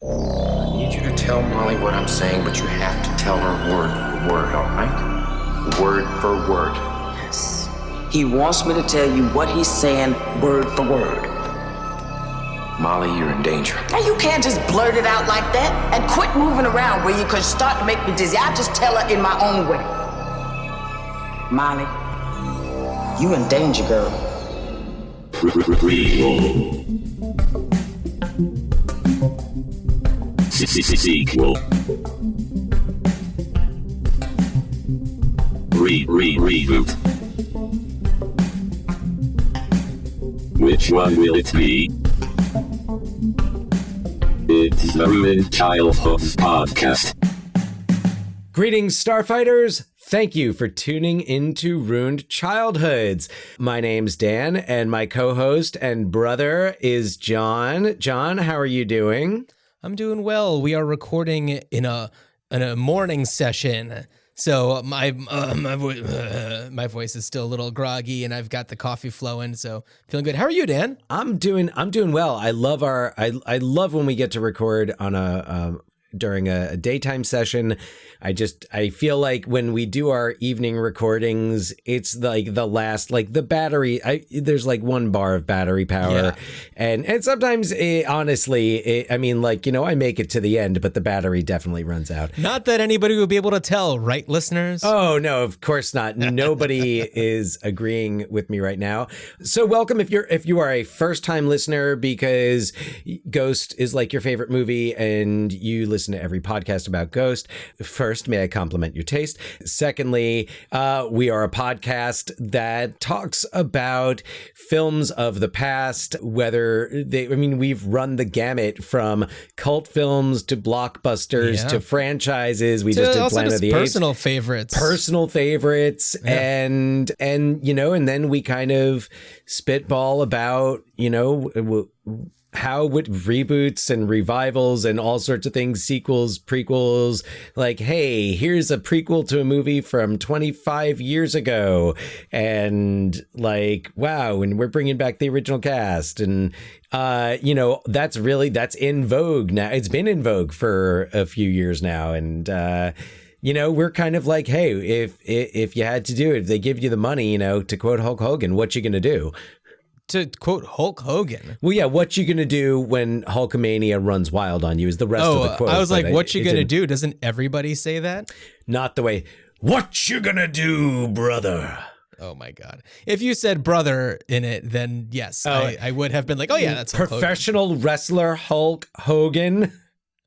I need you to tell Molly what I'm saying, but you have to tell her word for word, all right? Word for word. Yes. He wants me to tell you what he's saying word for word. Molly, you're in danger. Now you can't just blurt it out like that and quit moving around where you could start to make me dizzy. I just tell her in my own way. Molly, you in danger, girl. Sequel. Reboot. Which one will it be? It's the Ruined Childhoods podcast. Greetings, Starfighters! Thank you for tuning into Ruined Childhoods. My name's Dan, and my co-host and brother is Jon. Jon, how are you doing? I'm doing well. We are recording in a morning session, so my voice is still a little groggy, and I've got the coffee flowing, so feeling good. How are you, Dan? I'm doing well. I love when we get to record on during a daytime session. I feel like when we do our evening recordings, it's like the last, like the battery, there's like 1 bar of battery power. Yeah. And sometimes honestly, I make it to the end, but the battery definitely runs out. Not that anybody would be able to tell, right, listeners? Oh, no, of course not. Nobody is agreeing with me right now. So welcome if you are a first time listener, because Ghost is like your favorite movie and you listen to every podcast about Ghost. First, may I compliment your taste? Secondly, we are a podcast that talks about films of the past, we've run the gamut from cult films to blockbusters to franchises. We just did Planet of the Apes. Personal favorites. Yeah. and then we kind of spitball about, how with reboots and revivals and all sorts of things, sequels, prequels, like, hey, here's a prequel to a movie from 25 years ago. And like, wow, and we're bringing back the original cast. And, that's in vogue now. It's been in vogue for a few years now. And, we're kind of like, hey, if you had to do it, if they give you the money, to quote Hulk Hogan, what you going to do? To quote Hulk Hogan. Well, yeah, what you gonna do when Hulkamania runs wild on you is the rest of the quote. I was like, what you gonna do? Doesn't everybody say that? Not the way, what you gonna do, brother? Oh my God. If you said brother in it, then yes, I would have been like, oh yeah, that's Hulk professional wrestler Hulk Hogan.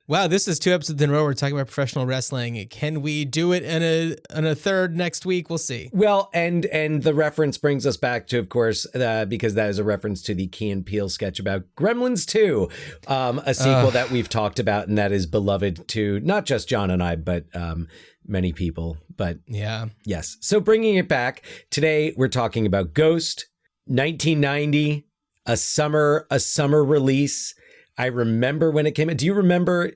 Wow, this is 2 episodes in a row. We're talking about professional wrestling. Can we do it in a third next week? We'll see. Well, and the reference brings us back to, of course, because that is a reference to the Key and Peele sketch about Gremlins 2, a sequel that we've talked about and that is beloved to not just Jon and I, but many people. But yeah, yes. So bringing it back today, we're talking about Ghost, 1990, a summer release. I remember when it came out. Do you remember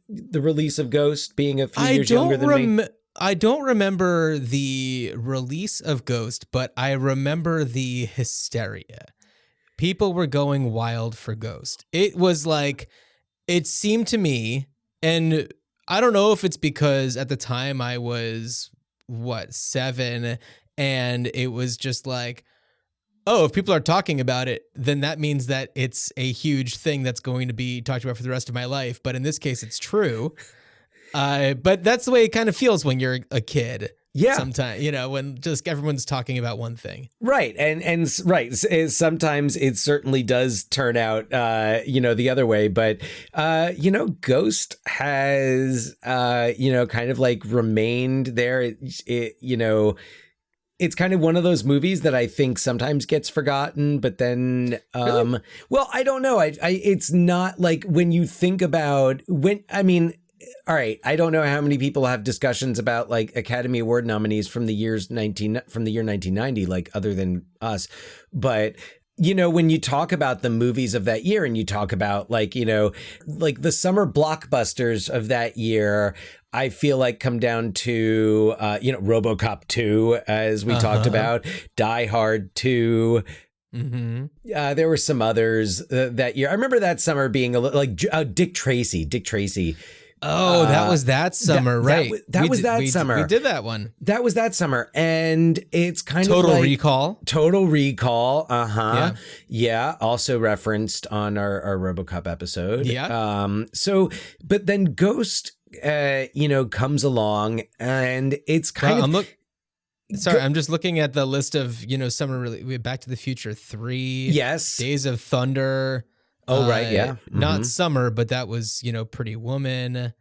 the release of Ghost being a few years younger than me? I don't remember the release of Ghost, but I remember the hysteria. People were going wild for Ghost. It was like, it seemed to me, and I don't know if it's because at the time I was, 7, and it was just like, oh, if people are talking about it, then that means that it's a huge thing that's going to be talked about for the rest of my life. But in this case, it's true. But that's the way it kind of feels when you're a kid. Yeah. Sometimes, when just everyone's talking about one thing. Right. And right. Sometimes it certainly does turn out, the other way. But, Ghost has, kind of like remained there. It's kind of one of those movies that I think sometimes gets forgotten, but then, Really? Well, I don't know. It's not like when you think about all right, I don't know how many people have discussions about like Academy Award nominees from the year 1990, like other than us, but when you talk about the movies of that year and you talk about like the summer blockbusters of that year, I feel like come down to, RoboCop 2, as we talked about, Die Hard 2, There were some others that year. I remember that summer being a little like Dick Tracy. Oh, that was that summer, right? That was that summer. We did that one. That was that summer. And it's kind Total of like Recall. Total Recall. Uh-huh. Yeah. Also referenced on our RoboCop episode. Yeah. But then Ghost, comes along and it's kind of... I'm just looking at the list of, summer really. We had Back to the Future 3. Yes. Days of Thunder. Oh, right. Yeah. Not Summer, but that was, Pretty Woman.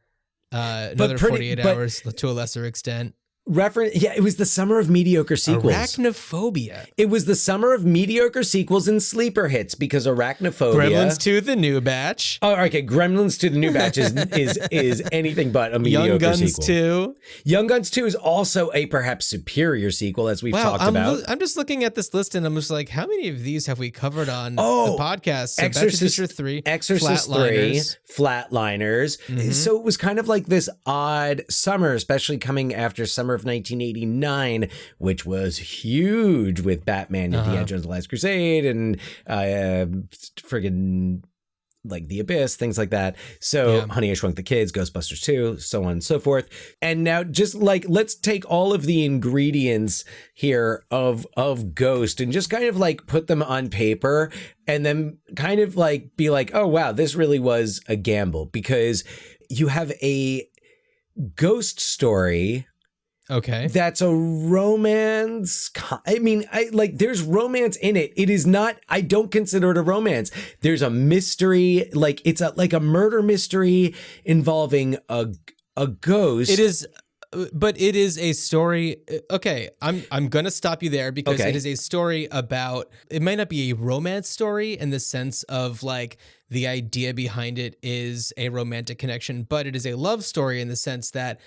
Another 48 Hours to a lesser extent. It was the summer of mediocre sequels. Arachnophobia. It was the summer of mediocre sequels and sleeper hits because Arachnophobia. Gremlins 2, the new batch. Oh, okay. Gremlins 2, the new batch is anything but a mediocre Young Guns sequel. 2. Young Guns 2 is also a perhaps superior sequel, as we've talked about. I'm just looking at this list and I'm just like, how many of these have we covered on the podcast? So Exorcist, Back to the Future 3, Exorcist Flatliners. 3, Flatliners. So it was kind of like this odd summer, especially coming after summer of 1989, which was huge with Batman, Indiana Jones: The Last Crusade, and friggin' like The Abyss, things like that. So Honey, I Shrunk the Kids, Ghostbusters 2, so on and so forth. And now just like, let's take all of the ingredients here of Ghost and just kind of like put them on paper and then kind of like be like, oh, wow, this really was a gamble, because you have a ghost story. Okay. That's a romance. I mean, there's romance in it. It is not, I don't consider it a romance. There's a mystery, like it's a murder mystery involving a ghost. It is, but it is a story. Okay. I'm going to stop you there because it is a story about, it might not be a romance story in the sense of like the idea behind it is a romantic connection, but it is a love story in the sense that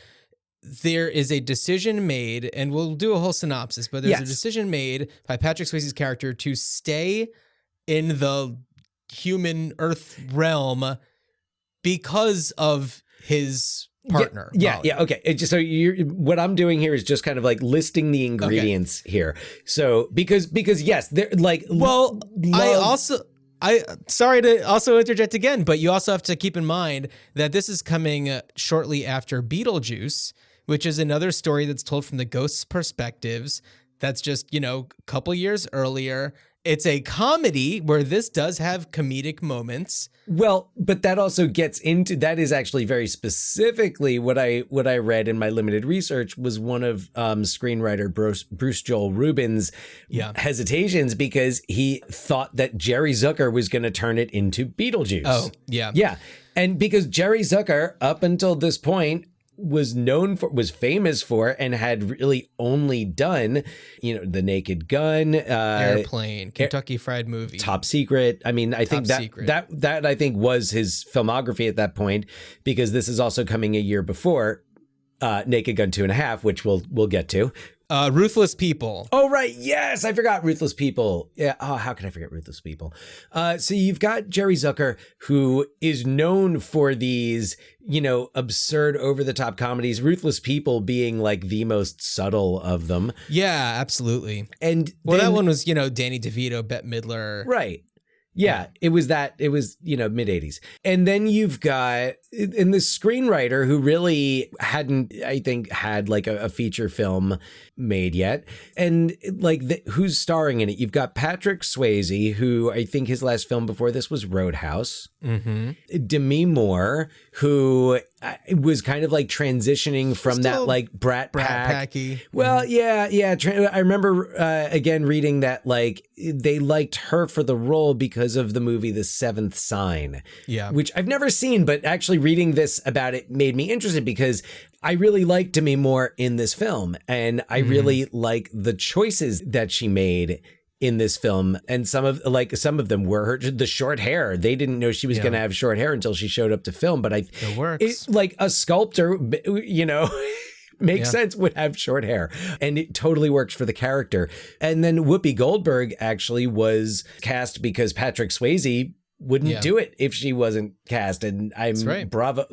there is a decision made, and we'll do a whole synopsis, but there's a decision made by Patrick Swayze's character to stay in the human Earth realm because of his partner. Yeah. Okay. What I'm doing here is just kind of like listing the ingredients here. So because yes, they're like. Well, I sorry to also interject again, but you also have to keep in mind that this is coming shortly after Beetlejuice, which is another story that's told from the ghost's perspectives. That's just, a couple years earlier. It's a comedy where this does have comedic moments. Well, but that also gets into, that is actually very specifically what I read in my limited research was one of screenwriter Bruce Joel Rubin's hesitations, because he thought that Jerry Zucker was going to turn it into Beetlejuice. Oh, yeah. Yeah. And because Jerry Zucker, up until this point, was famous for and had really only done, The Naked Gun, Airplane, Kentucky Fried Movie, Top Secret. I mean, I think that I think was his filmography at that point, because this is also coming a year before Naked Gun 2.5, which we'll get to. Ruthless People. Oh, right. Yes. I forgot Ruthless People. Yeah. Oh, how could I forget Ruthless People? So you've got Jerry Zucker, who is known for these, absurd over the top comedies, Ruthless People being like the most subtle of them. Yeah, absolutely. And that one was, Danny DeVito, Bette Midler. Right. Yeah, it was mid 80s. And then you've got the screenwriter who really hadn't, I think, had like a feature film made yet. And like who's starring in it? You've got Patrick Swayze, who I think his last film before this was Roadhouse. Mm-hmm. Demi Moore, who was kind of like transitioning from that like brat packy. Well, I remember again reading that like they liked her for the role because of the movie The Seventh Sign, which I've never seen, but actually reading this about it made me interested because I really liked Demi Moore in this film, and I really like the choices that she made in this film. And some of them were the short hair. They didn't know she was going to have short hair until she showed up to film. But it works. Like a sculptor, makes sense, would have short hair, and it totally works for the character. And then Whoopi Goldberg actually was cast because Patrick Swayze wouldn't Yeah. do it if she wasn't cast. And I'm right. bravo,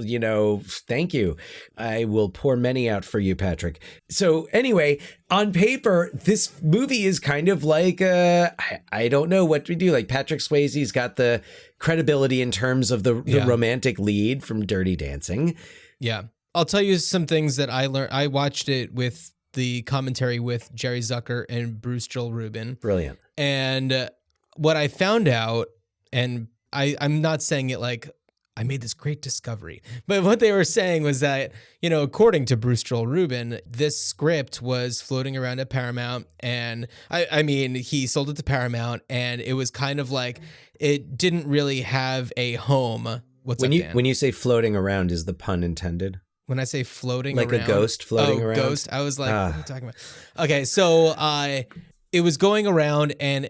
thank you. I will pour many out for you, Patrick. So anyway, on paper, this movie is kind of like, I don't know what we do. Like Patrick Swayze's got the credibility in terms of the romantic lead from Dirty Dancing. Yeah. I'll tell you some things that I learned. I watched it with the commentary with Jerry Zucker and Bruce Joel Rubin. Brilliant. And what I found out, and I'm not saying it like I made this great discovery, but what they were saying was that, according to Bruce Joel Rubin, this script was floating around at Paramount, and I mean, he sold it to Paramount, and it was kind of like it didn't really have a home. When you say floating around, is the pun intended? When I say floating like around, a ghost floating around? Ghost. I was like, what are you talking about? Okay, so it was going around, and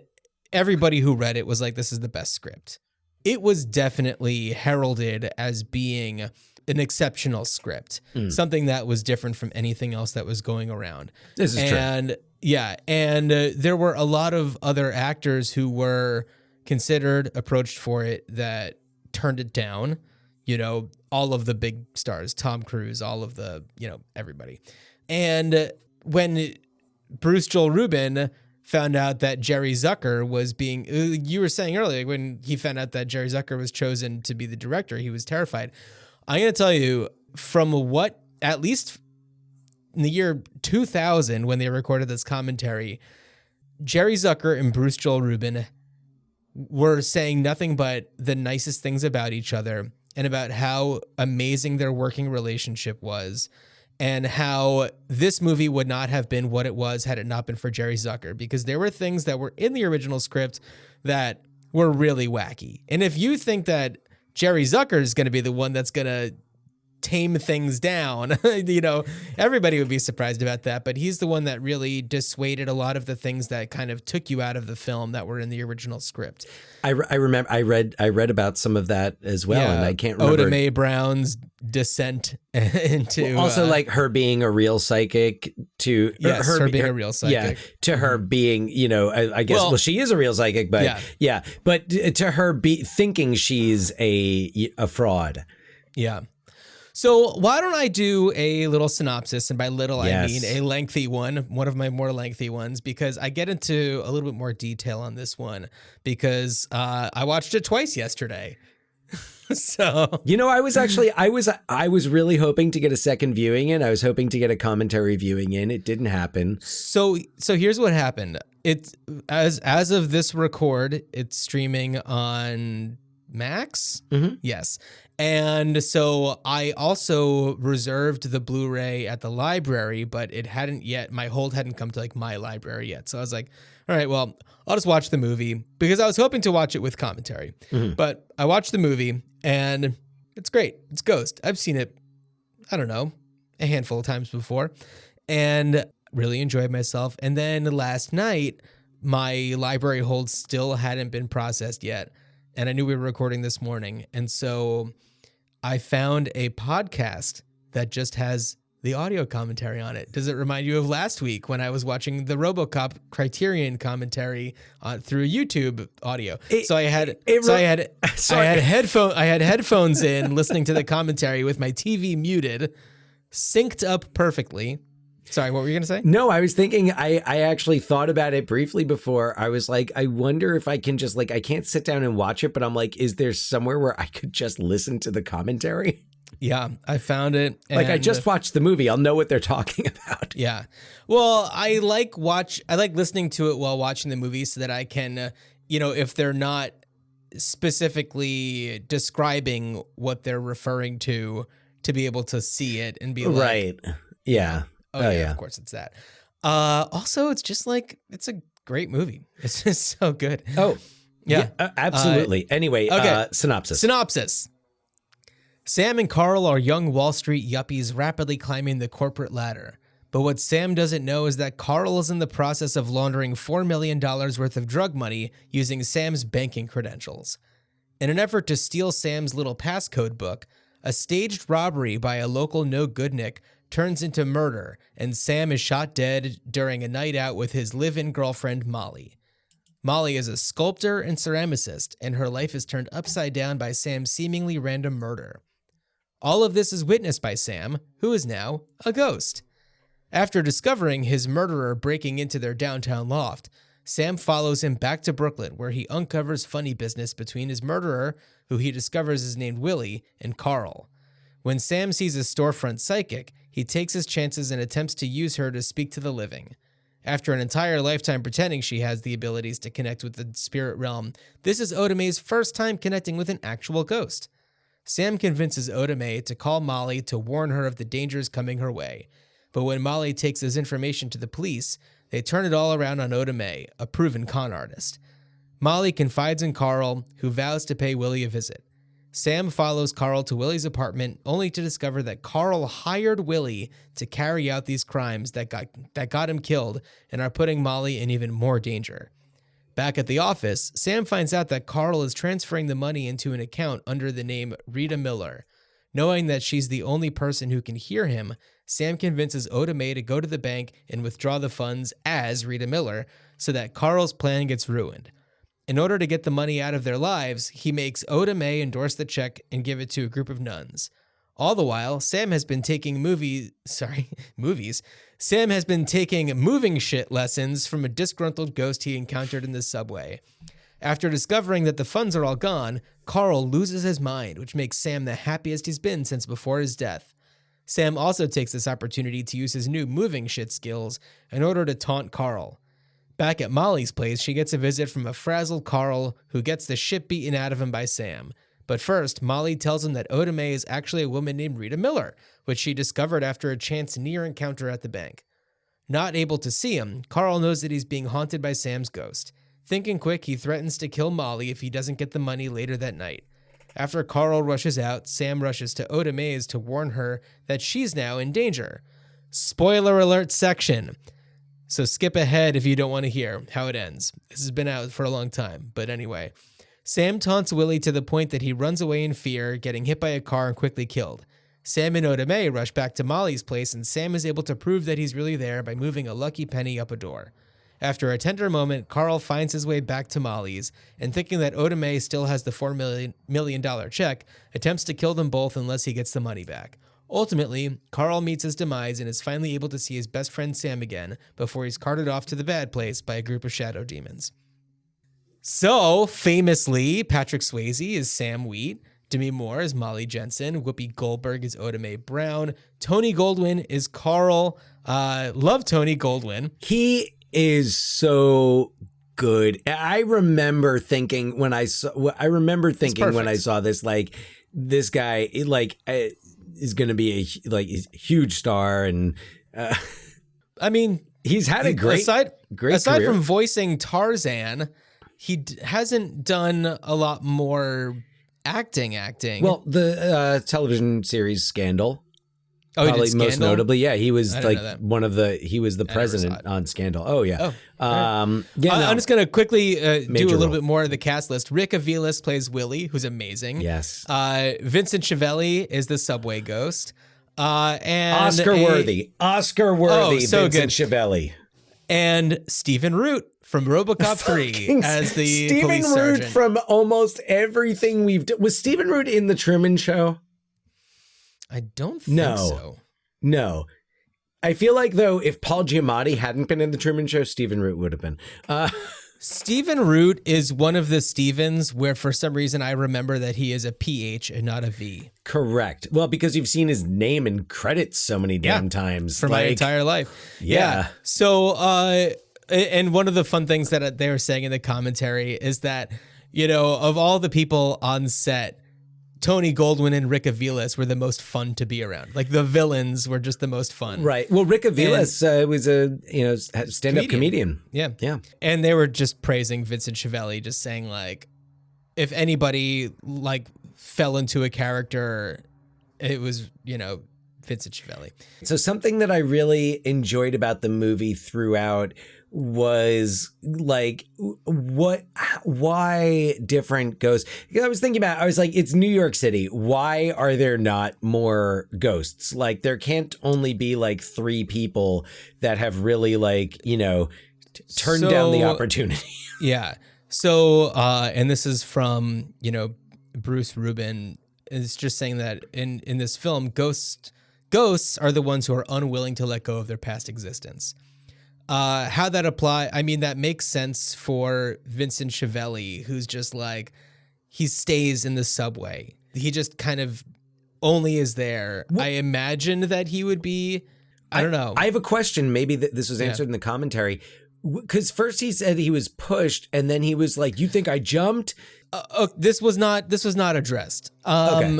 everybody who read it was like, this is the best script. It was definitely heralded as being an exceptional script, something that was different from anything else that was going around. This is true. Yeah, and there were a lot of other actors who were considered, approached for it, that turned it down. All of the big stars, Tom Cruise, all of the, everybody. And when Bruce Joel Rubin found out that Jerry Zucker was being, you were saying earlier, when he found out that Jerry Zucker was chosen to be the director, he was terrified. I'm going to tell you, from what, at least in the year 2000, when they recorded this commentary, Jerry Zucker and Bruce Joel Rubin were saying nothing but the nicest things about each other and about how amazing their working relationship was, and how this movie would not have been what it was had it not been for Jerry Zucker, because there were things that were in the original script that were really wacky. And if you think that Jerry Zucker is going to be the one that's going to tame things down, everybody would be surprised about that. But he's the one that really dissuaded a lot of the things that kind of took you out of the film that were in the original script. I remember I read about some of that as well, and I can't remember. Oda Mae Brown's descent into also like her being a real psychic to her being a real psychic. Yeah, to her being, I guess well, she is a real psychic, but but to her thinking she's a fraud. Yeah. So why don't I do a little synopsis, and by little I mean a lengthy one of my more lengthy ones, because I get into a little bit more detail on this one because I watched it twice yesterday. So I was really hoping to get a second viewing in. I was hoping to get a commentary viewing in. It didn't happen. So here's what happened. It's as of this record, it's streaming on Max. Mm-hmm. Yes. And so I also reserved the Blu-ray at the library, but it hadn't yet, my hold hadn't come to like my library yet. So I was like, all right, well, I'll just watch the movie, because I was hoping to watch it with commentary. Mm-hmm. But I watched the movie and it's great. It's Ghost. I've seen it, I don't know, a handful of times before, and really enjoyed myself. And then last night, my library hold still hadn't been processed yet. And I knew we were recording this morning. And so I found a podcast that just has the audio commentary on it. Does it remind you of last week when I was watching the RoboCop Criterion commentary through YouTube audio? I had headphones in, listening to the commentary with my TV muted, synced up perfectly. Sorry, what were you going to say? No, I was thinking, I actually thought about it briefly before. I was like, I wonder if I can just I can't sit down and watch it, but I'm like, is there somewhere where I could just listen to the commentary? Yeah, I found it. I just watched the movie. I'll know what they're talking about. Yeah. Well, I like listening to it while watching the movie so that I can, if they're not specifically describing what they're referring to be able to see it and be like, right. Yeah. Oh yeah, of course it's that. Also, it's just it's a great movie. It's just so good. Oh, yeah, absolutely. Anyway, okay. Synopsis. Sam and Carl are young Wall Street yuppies rapidly climbing the corporate ladder. But what Sam doesn't know is that Carl is in the process of laundering $4 million worth of drug money using Sam's banking credentials. In an effort to steal Sam's little passcode book, a staged robbery by a local no-goodnik turns into murder, and Sam is shot dead during a night out with his live-in girlfriend, Molly. Molly is a sculptor and ceramicist, and her life is turned upside down by Sam's seemingly random murder. All of this is witnessed by Sam, who is now a ghost. After discovering his murderer breaking into their downtown loft, Sam follows him back to Brooklyn, where he uncovers funny business between his murderer, who he discovers is named Willie, and Carl. When Sam sees a storefront psychic, he takes his chances and attempts to use her to speak to the living. After an entire lifetime pretending she has the abilities to connect with the spirit realm, this is Oda Mae's first time connecting with an actual ghost. Sam convinces Oda Mae to call Molly to warn her of the dangers coming her way. But when Molly takes this information to the police, they turn it all around on Oda Mae, a proven con artist. Molly confides in Carl, who vows to pay Willie a visit. Sam follows Carl to Willie's apartment, only to discover that Carl hired Willie to carry out these crimes that got him killed and are putting Molly in even more danger. Back at the office, Sam finds out that Carl is transferring the money into an account under the name Rita Miller. Knowing that she's the only person who can hear him, Sam convinces Oda Mae to go to the bank and withdraw the funds as Rita Miller so that Carl's plan gets ruined. In order to get the money out of their lives, he makes Oda Mae endorse the check and give it to a group of nuns. All the while, Sam has been taking Sam has been taking moving shit lessons from a disgruntled ghost he encountered in the subway. After discovering that the funds are all gone, Carl loses his mind, which makes Sam the happiest he's been since before his death. Sam also takes this opportunity to use his new moving shit skills in order to taunt Carl. Back at Molly's place, she gets a visit from a frazzled Carl who gets the shit beaten out of him by Sam. But first, Molly tells him that Oda Mae is actually a woman named Rita Miller, which she discovered after a chance near encounter at the bank. Not able to see him, Carl knows that he's being haunted by Sam's ghost. Thinking quick, he threatens to kill Molly if he doesn't get the money later that night. After Carl rushes out, Sam rushes to Oda Mae's to warn her that she's now in danger. Spoiler alert section. So skip ahead if you don't want to hear how it ends. This has been out for a long time, but anyway. Sam taunts Willie to the point that he runs away in fear, getting hit by a car and quickly killed. Sam and Oda Mae rush back to Molly's place, and Sam is able to prove that he's really there by moving a lucky penny up a door. After a tender moment, Carl finds his way back to Molly's, and thinking that Oda Mae still has the $4 million check, attempts to kill them both unless he gets the money back. Ultimately, Carl meets his demise and is finally able to see his best friend Sam again before he's carted off to the bad place by a group of shadow demons. So, famously, Patrick Swayze is Sam Wheat, Demi Moore is Molly Jensen, Whoopi Goldberg is Oda Mae Brown, Tony Goldwyn is Carl. Love Tony Goldwyn. He is so good. I remember thinking when I saw this, like, this guy, like, is going to be a huge star, and I mean, he's had a great career. From voicing Tarzan, he hasn't done a lot more acting. Well, the television series Scandal. Oh, he did probably Scandal? most notably, yeah, he was like that. he was the president on Scandal. Oh yeah. I'm just gonna quickly do a little bit more of the cast list. Rick Aviles plays Willie, who's amazing. Yes. Vincent Chiavelli is the subway ghost. And Oscar worthy, so Vincent good. Chiavelli. And Stephen Root from RoboCop 3 as the Stephen police Root sergeant. from almost everything we've done. Was Stephen Root in the Truman Show? I don't think so. No. I feel like, though, if Paul Giamatti hadn't been in the Truman Show, Stephen Root would have been. Stephen Root is one of the Stevens where for some reason I remember that he is a PH and not a V. Correct. Well, because you've seen his name in credits so many damn times. For my entire life. Yeah. So, and one of the fun things that they were saying in the commentary is that, you know, of all the people on set, Tony Goldwyn and Rick Aviles were the most fun to be around. Like, the villains were just the most fun. Right. Well, Rick Aviles was a stand-up comedian. Yeah. Yeah. And they were just praising Vincent Chiavelli, just saying, like, if anybody, like, fell into a character, it was, you know, Vincent Chiavelli. So something that I really enjoyed about the movie throughout was like why different ghosts. I was thinking about, I was like, it's New York City. Why are there not more ghosts? Like, there can't only be like 3 people that have really, like, you know, Turn down the So- opportunity. Yeah. So, and this is from, Bruce Rubin is just saying that in this film, ghosts are the ones who are unwilling to let go of their past existence. How that apply? I mean, that makes sense for Vincent Schiavelli, who's just like, he stays in the subway. He just kind of only is there. I imagine that he would be, I don't know. I have a question. Maybe this was answered in the commentary. Because first he said he was pushed, and then he was like, "You think I jumped?" This was not addressed. Okay.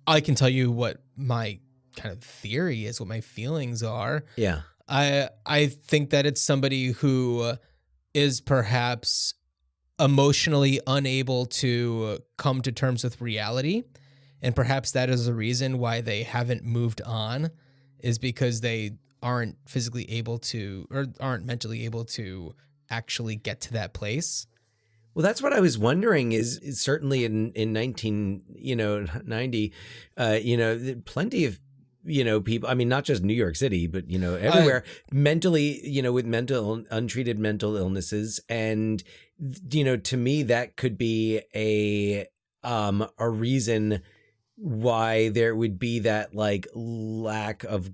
I can tell you what my kind of theory is, what my feelings are. Yeah. I think that it's somebody who is perhaps emotionally unable to come to terms with reality, and perhaps that is the reason why they haven't moved on, is because they aren't physically able to, or aren't mentally able to actually get to that place. Well, that's what I was wondering. Is certainly in 1990, plenty of people. I mean, not just New York City, but everywhere, mentally, with untreated mental illnesses, and to me that could be a reason why there would be that like lack of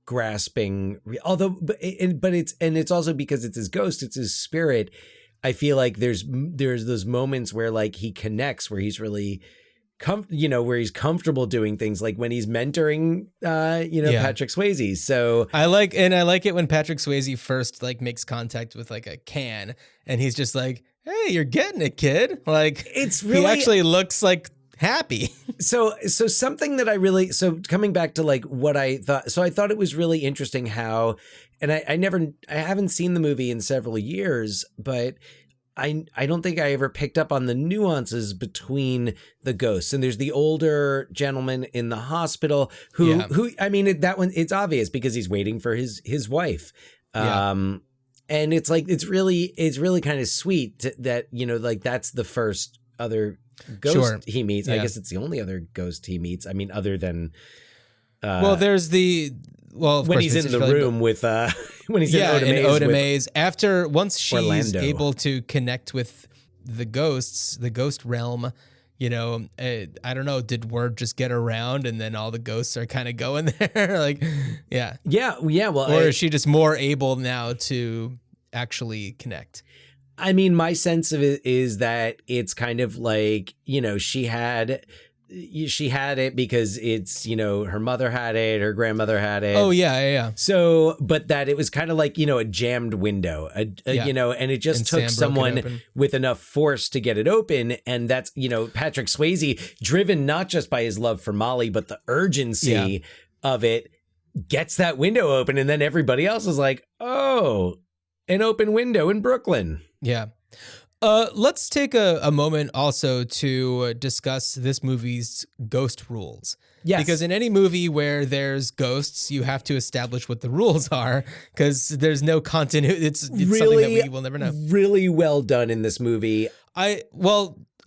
grasping, although but it's also because it's his ghost, it's his spirit. I feel like there's those moments where like he connects, where he's really where he's comfortable doing things, like when he's mentoring Patrick Swayze. So I like it when Patrick Swayze first like makes contact with like a can, and he's just like, "Hey, you're getting it, kid." Like, it's really, he actually looks like happy. So something that coming back to like what I thought. So I thought it was really interesting how, and I haven't seen the movie in several years, but I don't think I ever picked up on the nuances between the ghosts. And there's the older gentleman in the hospital who I mean, that one, it's obvious because he's waiting for his wife. And it's like, it's really kind of sweet that, like that's the first other ghost he meets. I guess it's the only other ghost he meets. I mean, other than there's when he's in the room with when he's in Oda Maze. Once she's Orlando. able to connect with the ghosts, the ghost realm, I don't know, did word just get around and then all the ghosts are kind of going there? Like, yeah. Well, or is she just more able now to actually connect? I mean, my sense of it is that it's kind of like, she had it because it's, her mother had it, her grandmother had it. Oh, yeah. So, but that it was kind of like, a jammed window, and it just took someone with enough force to get it open. And that's, Patrick Swayze, driven not just by his love for Molly, but the urgency of it, gets that window open. And then everybody else is like, oh, an open window in Brooklyn. Yeah. Let's take a moment also to discuss this movie's ghost rules. Yes. Because in any movie where there's ghosts, you have to establish what the rules are, because there's no continuity. It's really, something that we will never know. Really well done in this movie.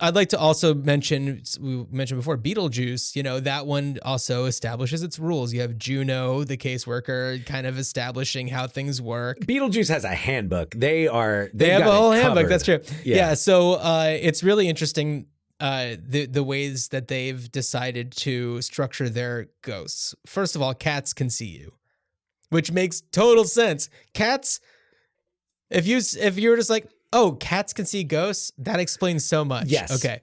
I'd like to also mention, we mentioned before, Beetlejuice, that one also establishes its rules. You have Juno, the caseworker, kind of establishing how things work. Beetlejuice has a handbook. They have a whole handbook. Covered. That's true. Yeah. So it's really interesting the ways that they've decided to structure their ghosts. First of all, cats can see you, which makes total sense. Cats, if you're just like, oh, cats can see ghosts, that explains so much. Yes. Okay.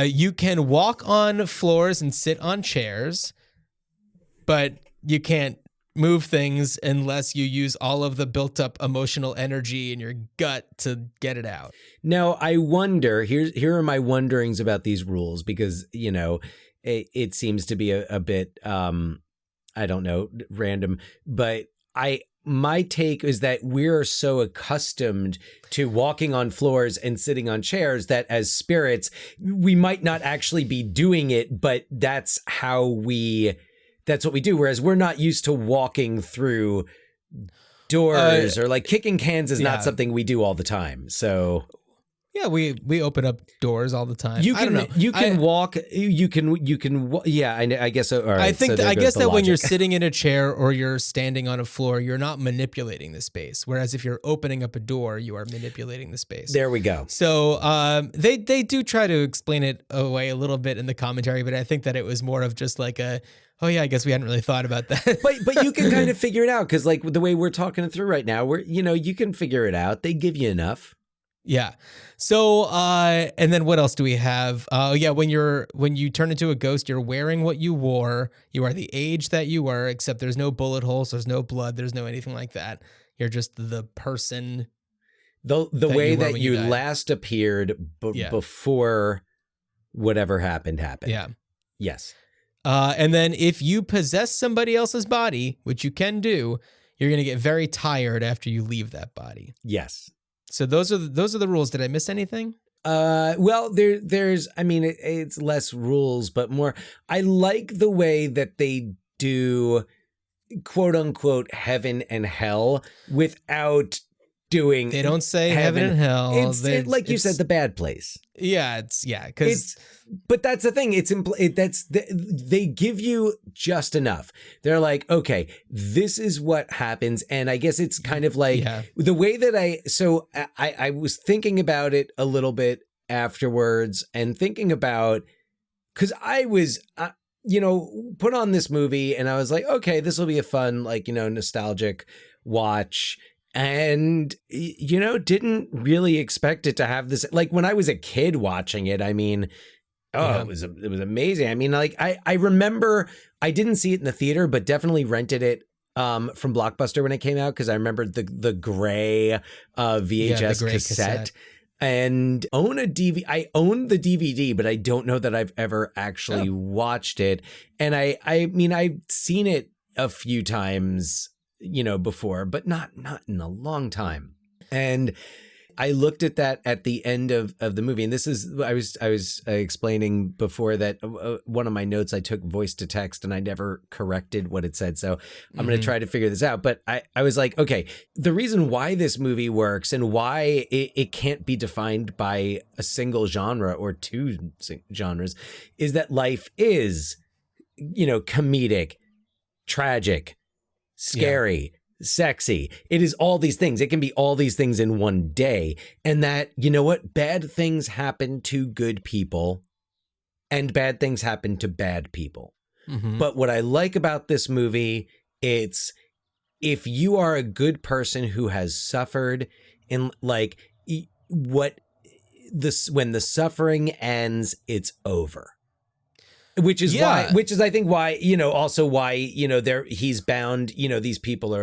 You can walk on floors and sit on chairs, but you can't move things unless you use all of the built up emotional energy in your gut to get it out. Now, I wonder, here are my wonderings about these rules, because, it seems to be a bit, I don't know, random, but my take is that we're so accustomed to walking on floors and sitting on chairs that as spirits, we might not actually be doing it, but that's what we do. Whereas we're not used to walking through doors or like kicking cans is not something we do all the time. So Yeah, we open up doors all the time. You I can don't know. you can walk. You can. Yeah, I guess. All right. I think so there I goes guess the that when you're logic. sitting in a chair or you're standing on a floor, you're not manipulating the space. Whereas if you're opening up a door, you are manipulating the space. There we go. So they do try to explain it away a little bit in the commentary, but I think that it was more of just like a, oh yeah, I guess we hadn't really thought about that. But you can kind of figure it out because like the way we're talking it through right now, you can figure it out. They give you enough. Yeah. So, and then what else do we have? Yeah, when you turn into a ghost, you're wearing what you wore. You are the age that you were, except there's no bullet holes, there's no blood, there's no anything like that. You're just the person. The that way you were that when you you died. last appeared Yeah. before whatever happened. Yeah. Yes. And then if you possess somebody else's body, which you can do, you're going to get very tired after you leave that body. Yes. So those are the rules. Did I miss anything? Well, there's, I mean, it's less rules, but more, I like the way that they do quote unquote heaven and hell without doing. They don't say heaven and hell. It's like you said, the bad place. Yeah, because But that's the thing. They give you just enough. They're like, okay, this is what happens, and I guess it's kind of like the way that I was thinking about it a little bit afterwards, and thinking about because I was. Put on this movie and I was like, okay, this will be a fun, nostalgic watch. And, didn't really expect it to have this, like when I was a kid watching it, I mean, it was amazing. I mean, like I remember I didn't see it in the theater, but definitely rented it from Blockbuster when it came out. Cause I remembered the gray VHS the gray cassette. And I own the DVD, but I don't know that I've ever actually watched it. And I mean, I've seen it a few times, before, but not in a long time. And I looked at that at the end of the movie. And this is, I was explaining before that one of my notes, I took voice to text and I never corrected what it said. So I'm going to try to figure this out. But I was like, okay, the reason why this movie works and why it can't be defined by a single genre or two genres is that life is, comedic, tragic, scary, sexy. It is all these things. It can be all these things in one day. And that, bad things happen to good people and bad things happen to bad people. Mm-hmm. But what I like about this movie, it's if you are a good person who has suffered in when the suffering ends, it's over. Which is I think why, also why, he's bound, these people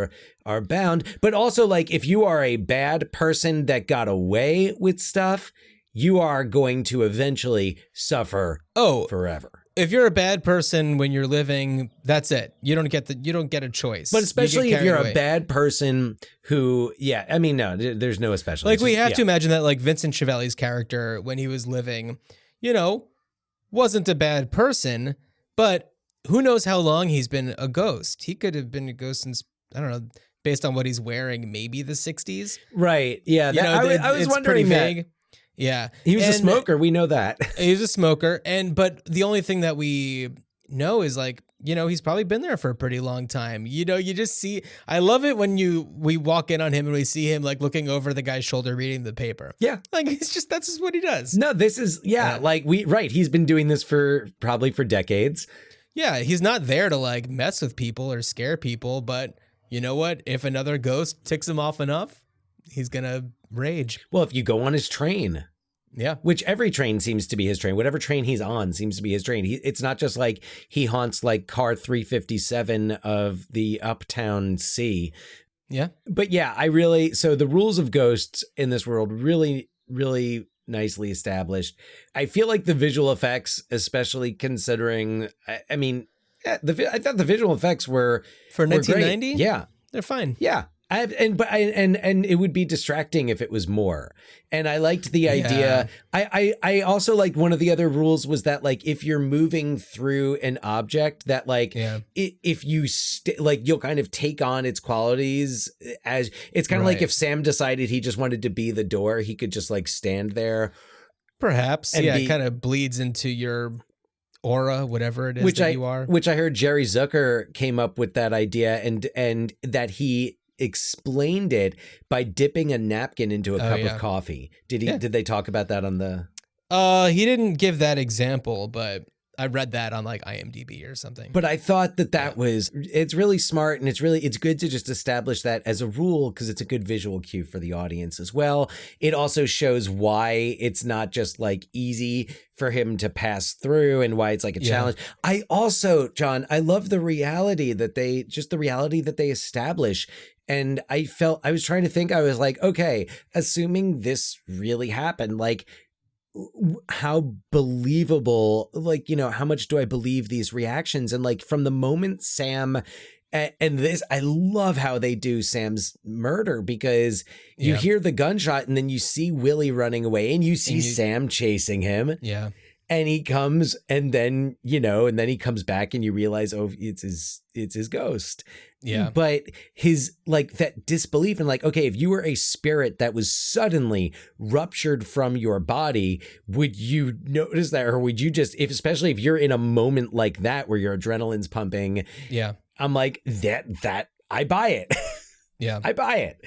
are bound, but also like if you are a bad person that got away with stuff, you are going to eventually suffer forever. If you're a bad person when you're living, that's it. You don't get a choice. But especially if you're a bad person who, there's no especially. Like we have to imagine that like Vincent Chiavelli's character when he was living, wasn't a bad person, but who knows how long he's been a ghost. He could have been a ghost since, I don't know, based on what he's wearing, maybe the 60s. Right. Yeah. I was wondering that. Yeah. He was a smoker. We know that. He was a smoker. But the only thing that we know is like, he's probably been there for a pretty long time. You just see, I love it when we walk in on him and we see him like looking over the guy's shoulder reading the paper. Yeah. Like that's just what he does. No, this is, he's been doing this for decades. Yeah. He's not there to like mess with people or scare people, but you know what? If another ghost ticks him off enough, he's going to rage. Well, if you go on his train. Yeah. Which every train seems to be his train. Whatever train he's on seems to be his train. It's not just like he haunts like car 357 of the Uptown C. Yeah. But yeah, so the rules of ghosts in this world really, really nicely established. I feel like the visual effects, especially considering, I thought the visual effects were for 1990? Yeah. They're fine. Yeah. And it would be distracting if it was more. And I liked the idea. I also liked one of the other rules was that like if you're moving through an object that like if you like you'll kind of take on its qualities as it's kind of like if Sam decided he just wanted to be the door, he could just like stand there. Perhaps. It kind of bleeds into your aura, whatever it is you are. Which I heard Jerry Zucker came up with that idea and that he explained it by dipping a napkin into a cup of coffee. Did they talk about that on the he didn't give that example, but I read that on like IMDb or something. But I thought that was it's really smart, and it's good to just establish that as a rule because it's a good visual cue for the audience as well. It also shows why it's not just like easy for him to pass through and why it's like a challenge. I also, John, I love the reality that they establish. And I was trying to think, I was like, okay, assuming this really happened, like how believable, like, you know, how much do I believe these reactions? And like from the moment Sam and this, I love how they do Sam's murder because you hear the gunshot and then you see Willie running away and you see Sam chasing him. Yeah. And he comes and then, you know, and then he comes back and you realize, oh, it's his ghost. Yeah. But his like that disbelief and like, okay, if you were a spirit that was suddenly ruptured from your body, would you notice that? Or would you just, especially if you're in a moment like that where your adrenaline's pumping. Yeah. I'm like, that I buy it. Yeah. I buy it.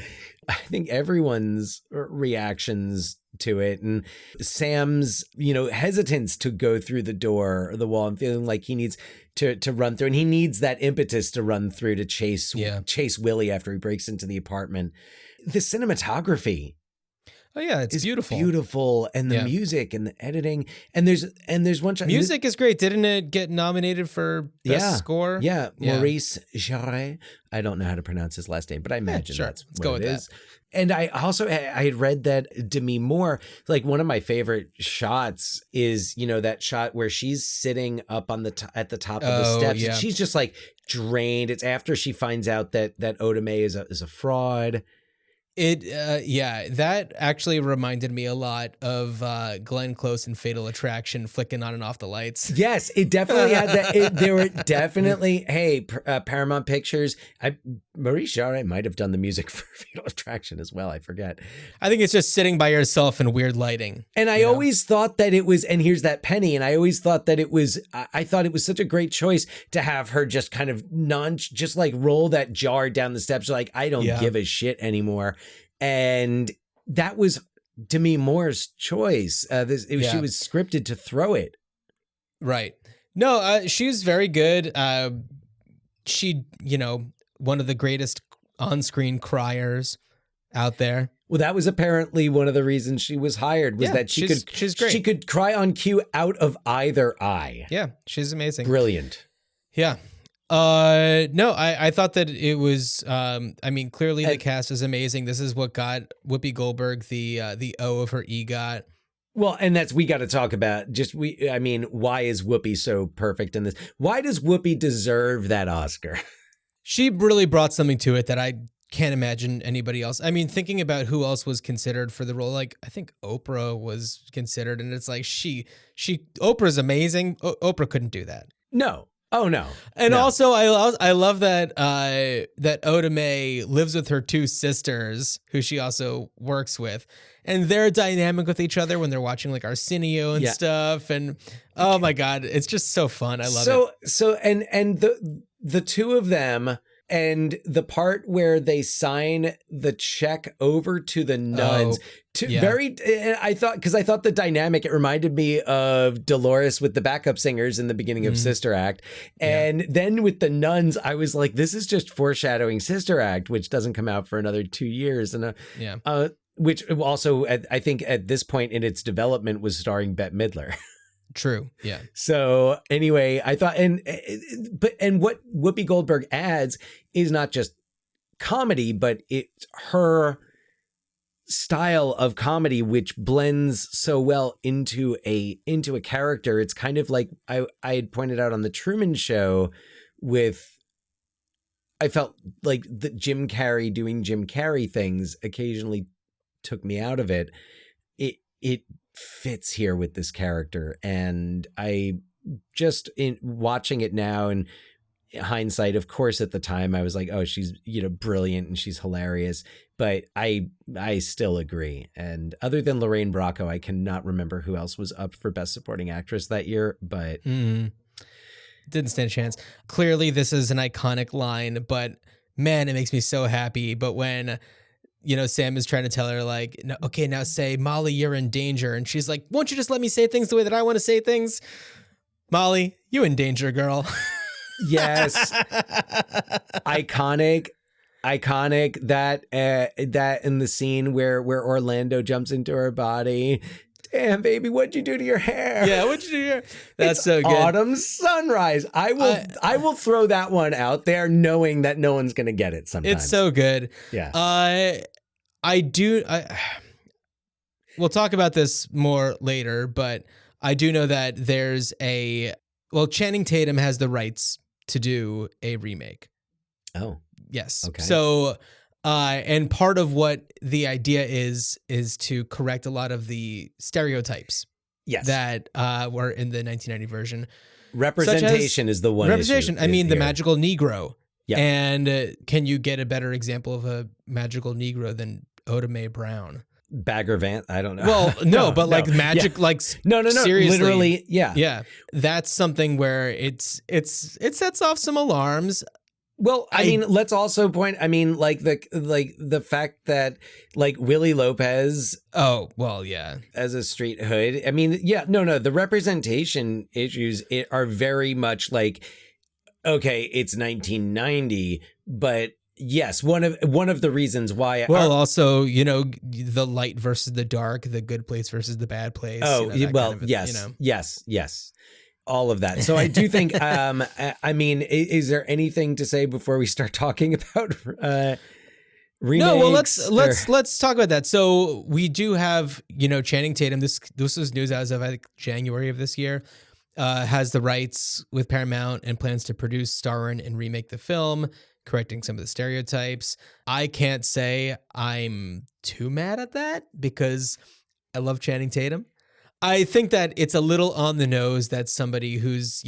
I think everyone's reactions to it and Sam's, you know, hesitance to go through the door or the wall and feeling like he needs to run through and he needs that impetus to run through to chase Willie after he breaks into the apartment. The cinematography. Oh yeah, it's beautiful. Beautiful. And the music and the editing. And there's one shot. Music is great. Didn't it get nominated for best score? Yeah. Maurice Jarre. I don't know how to pronounce his last name, but I imagine that's Let's what go it with is. And I also I had read that Demi Moore, like one of my favorite shots is, you know, that shot where she's sitting up on at the top of the steps. Yeah. And she's just like drained. It's after she finds out that Oda is a fraud. That actually reminded me a lot of Glenn Close in Fatal Attraction flicking on and off the lights. Yes, it definitely had that. There were definitely, Paramount Pictures. Maurice Jarre might have done the music for Fatal Attraction as well. I forget. I think it's just sitting by yourself in weird lighting. And I always thought that it was, and here's that penny. And I always thought that it was, I thought it was such a great choice to have her just kind of just like roll that jar down the steps. Like, I don't give a shit anymore. And that was Demi Moore's choice. She was scripted to throw it. Right. No, she was very good. She, you know, one of the greatest on-screen criers out there. Well, that was apparently one of the reasons she was hired was that she's great. She could cry on cue out of either eye. Yeah, she's amazing. Brilliant. Yeah. No, I thought that it was, I mean, clearly the cast is amazing. This is what got Whoopi Goldberg the O of her EGOT. Well, and we got to talk about why is Whoopi so perfect in this? Why does Whoopi deserve that Oscar? She really brought something to it that I can't imagine anybody else. I mean, thinking about who else was considered for the role, like I think Oprah was considered, and it's like Oprah's amazing. Oprah couldn't do that. No. Oh no. And also I love that Oda Mae lives with her two sisters who she also works with, and their dynamic with each other when they're watching like Arsenio and stuff, and oh my god, it's just so fun. I love it. So and the two of them and the part where they sign the check over to the nuns I thought the dynamic, it reminded me of Dolores with the backup singers in the beginning of Sister Act. And then with the nuns, I was like, this is just foreshadowing Sister Act, which doesn't come out for another 2 years. And which also, I think at this point in its development was starring Bette Midler. True. Yeah. So anyway, I thought, and what Whoopi Goldberg adds is not just comedy, but it's her style of comedy, which blends so well into a character. It's kind of like I had pointed out on the Truman Show with I felt like the Jim Carrey doing Jim Carrey things occasionally took me out of it. It fits here with this character, and I just in watching it now and hindsight, of course, at the time I was like, oh, she's brilliant and she's hilarious, but I still agree. And other than Lorraine Bracco, I cannot remember who else was up for Best Supporting Actress that year, but didn't stand a chance. Clearly this is an iconic line, but man, it makes me so happy. But when Sam is trying to tell her like, no, okay, now say, Molly, you're in danger, and she's like, won't you just let me say things the way that I want to say things? Molly, you in danger, girl. Yes. iconic that in the scene where Orlando jumps into her body. Damn, baby, what'd you do to your hair? Yeah, what'd you do to your hair? That's it's so good. Autumn Sunrise. I will throw that one out there knowing that no one's gonna get it sometimes. It's so good. Yeah. We'll talk about this more later, but I do know that there's Channing Tatum has the rights to do a remake. Oh. Yes. Okay. So, and part of what the idea is to correct a lot of the stereotypes. Yes. That were in the 1990 version. Representation is the one. Representation. I mean, the magical Negro. Yeah. And can you get a better example of a magical Negro than Oda Mae Brown? Bagger Vance. I don't know. Well, no, but like magic, yeah. like no. Seriously, literally, yeah, yeah. That's something where it sets off some alarms. Well, I mean, let's also point. I mean, like the fact that like Willie Lopez. Oh well, yeah. As a street hood. I mean, yeah, no. The representation issues are very much like, okay, it's 1990, but. Yes, one of the reasons why. Well, also, the light versus the dark, the good place versus the bad place. Oh, yes, all of that. So I do think. I mean, is there anything to say before we start talking about remakes? No, well, let's talk about that. So we do have Channing Tatum. This was news as of I think January of this year. Has the rights with Paramount and plans to produce, star in, and remake the film, correcting some of the stereotypes. I can't say I'm too mad at that because I love Channing Tatum. I think that it's a little on the nose that somebody who's,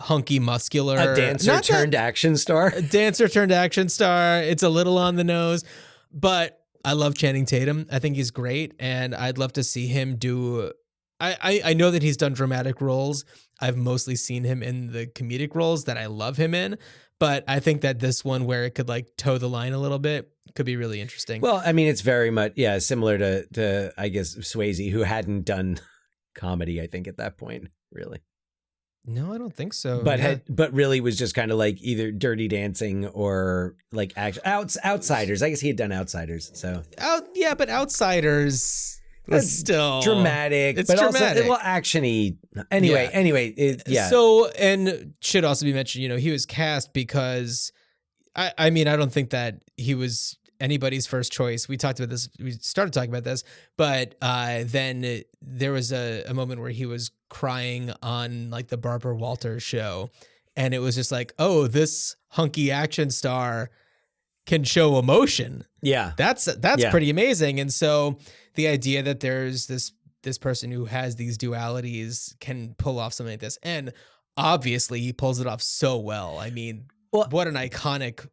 hunky muscular. A dancer turned action star. A dancer turned action star. It's a little on the nose, but I love Channing Tatum. I think he's great, and I'd love to see him do... I know that he's done dramatic roles. I've mostly seen him in the comedic roles that I love him in. But I think that this one where it could like toe the line a little bit could be really interesting. Well, I mean, it's very much, similar to I guess, Swayze, who hadn't done comedy, I think, at that point, really. No, I don't think so. But but really was just kind of like either Dirty Dancing or like Outsiders. I guess he had done Outsiders. So but Outsiders... It's still dramatic, it's but dramatic. Also actiony. Anyway, yeah. So, and should also be mentioned, he was cast because I mean, I don't think that he was anybody's first choice. We talked about this. We started talking about this, but then there was a moment where he was crying on like the Barbara Walters show, and it was just like, oh, this hunky action star can show emotion. Yeah, that's pretty amazing. And so the idea that there's this person who has these dualities can pull off something like this, and obviously he pulls it off so well. I mean, what an iconic.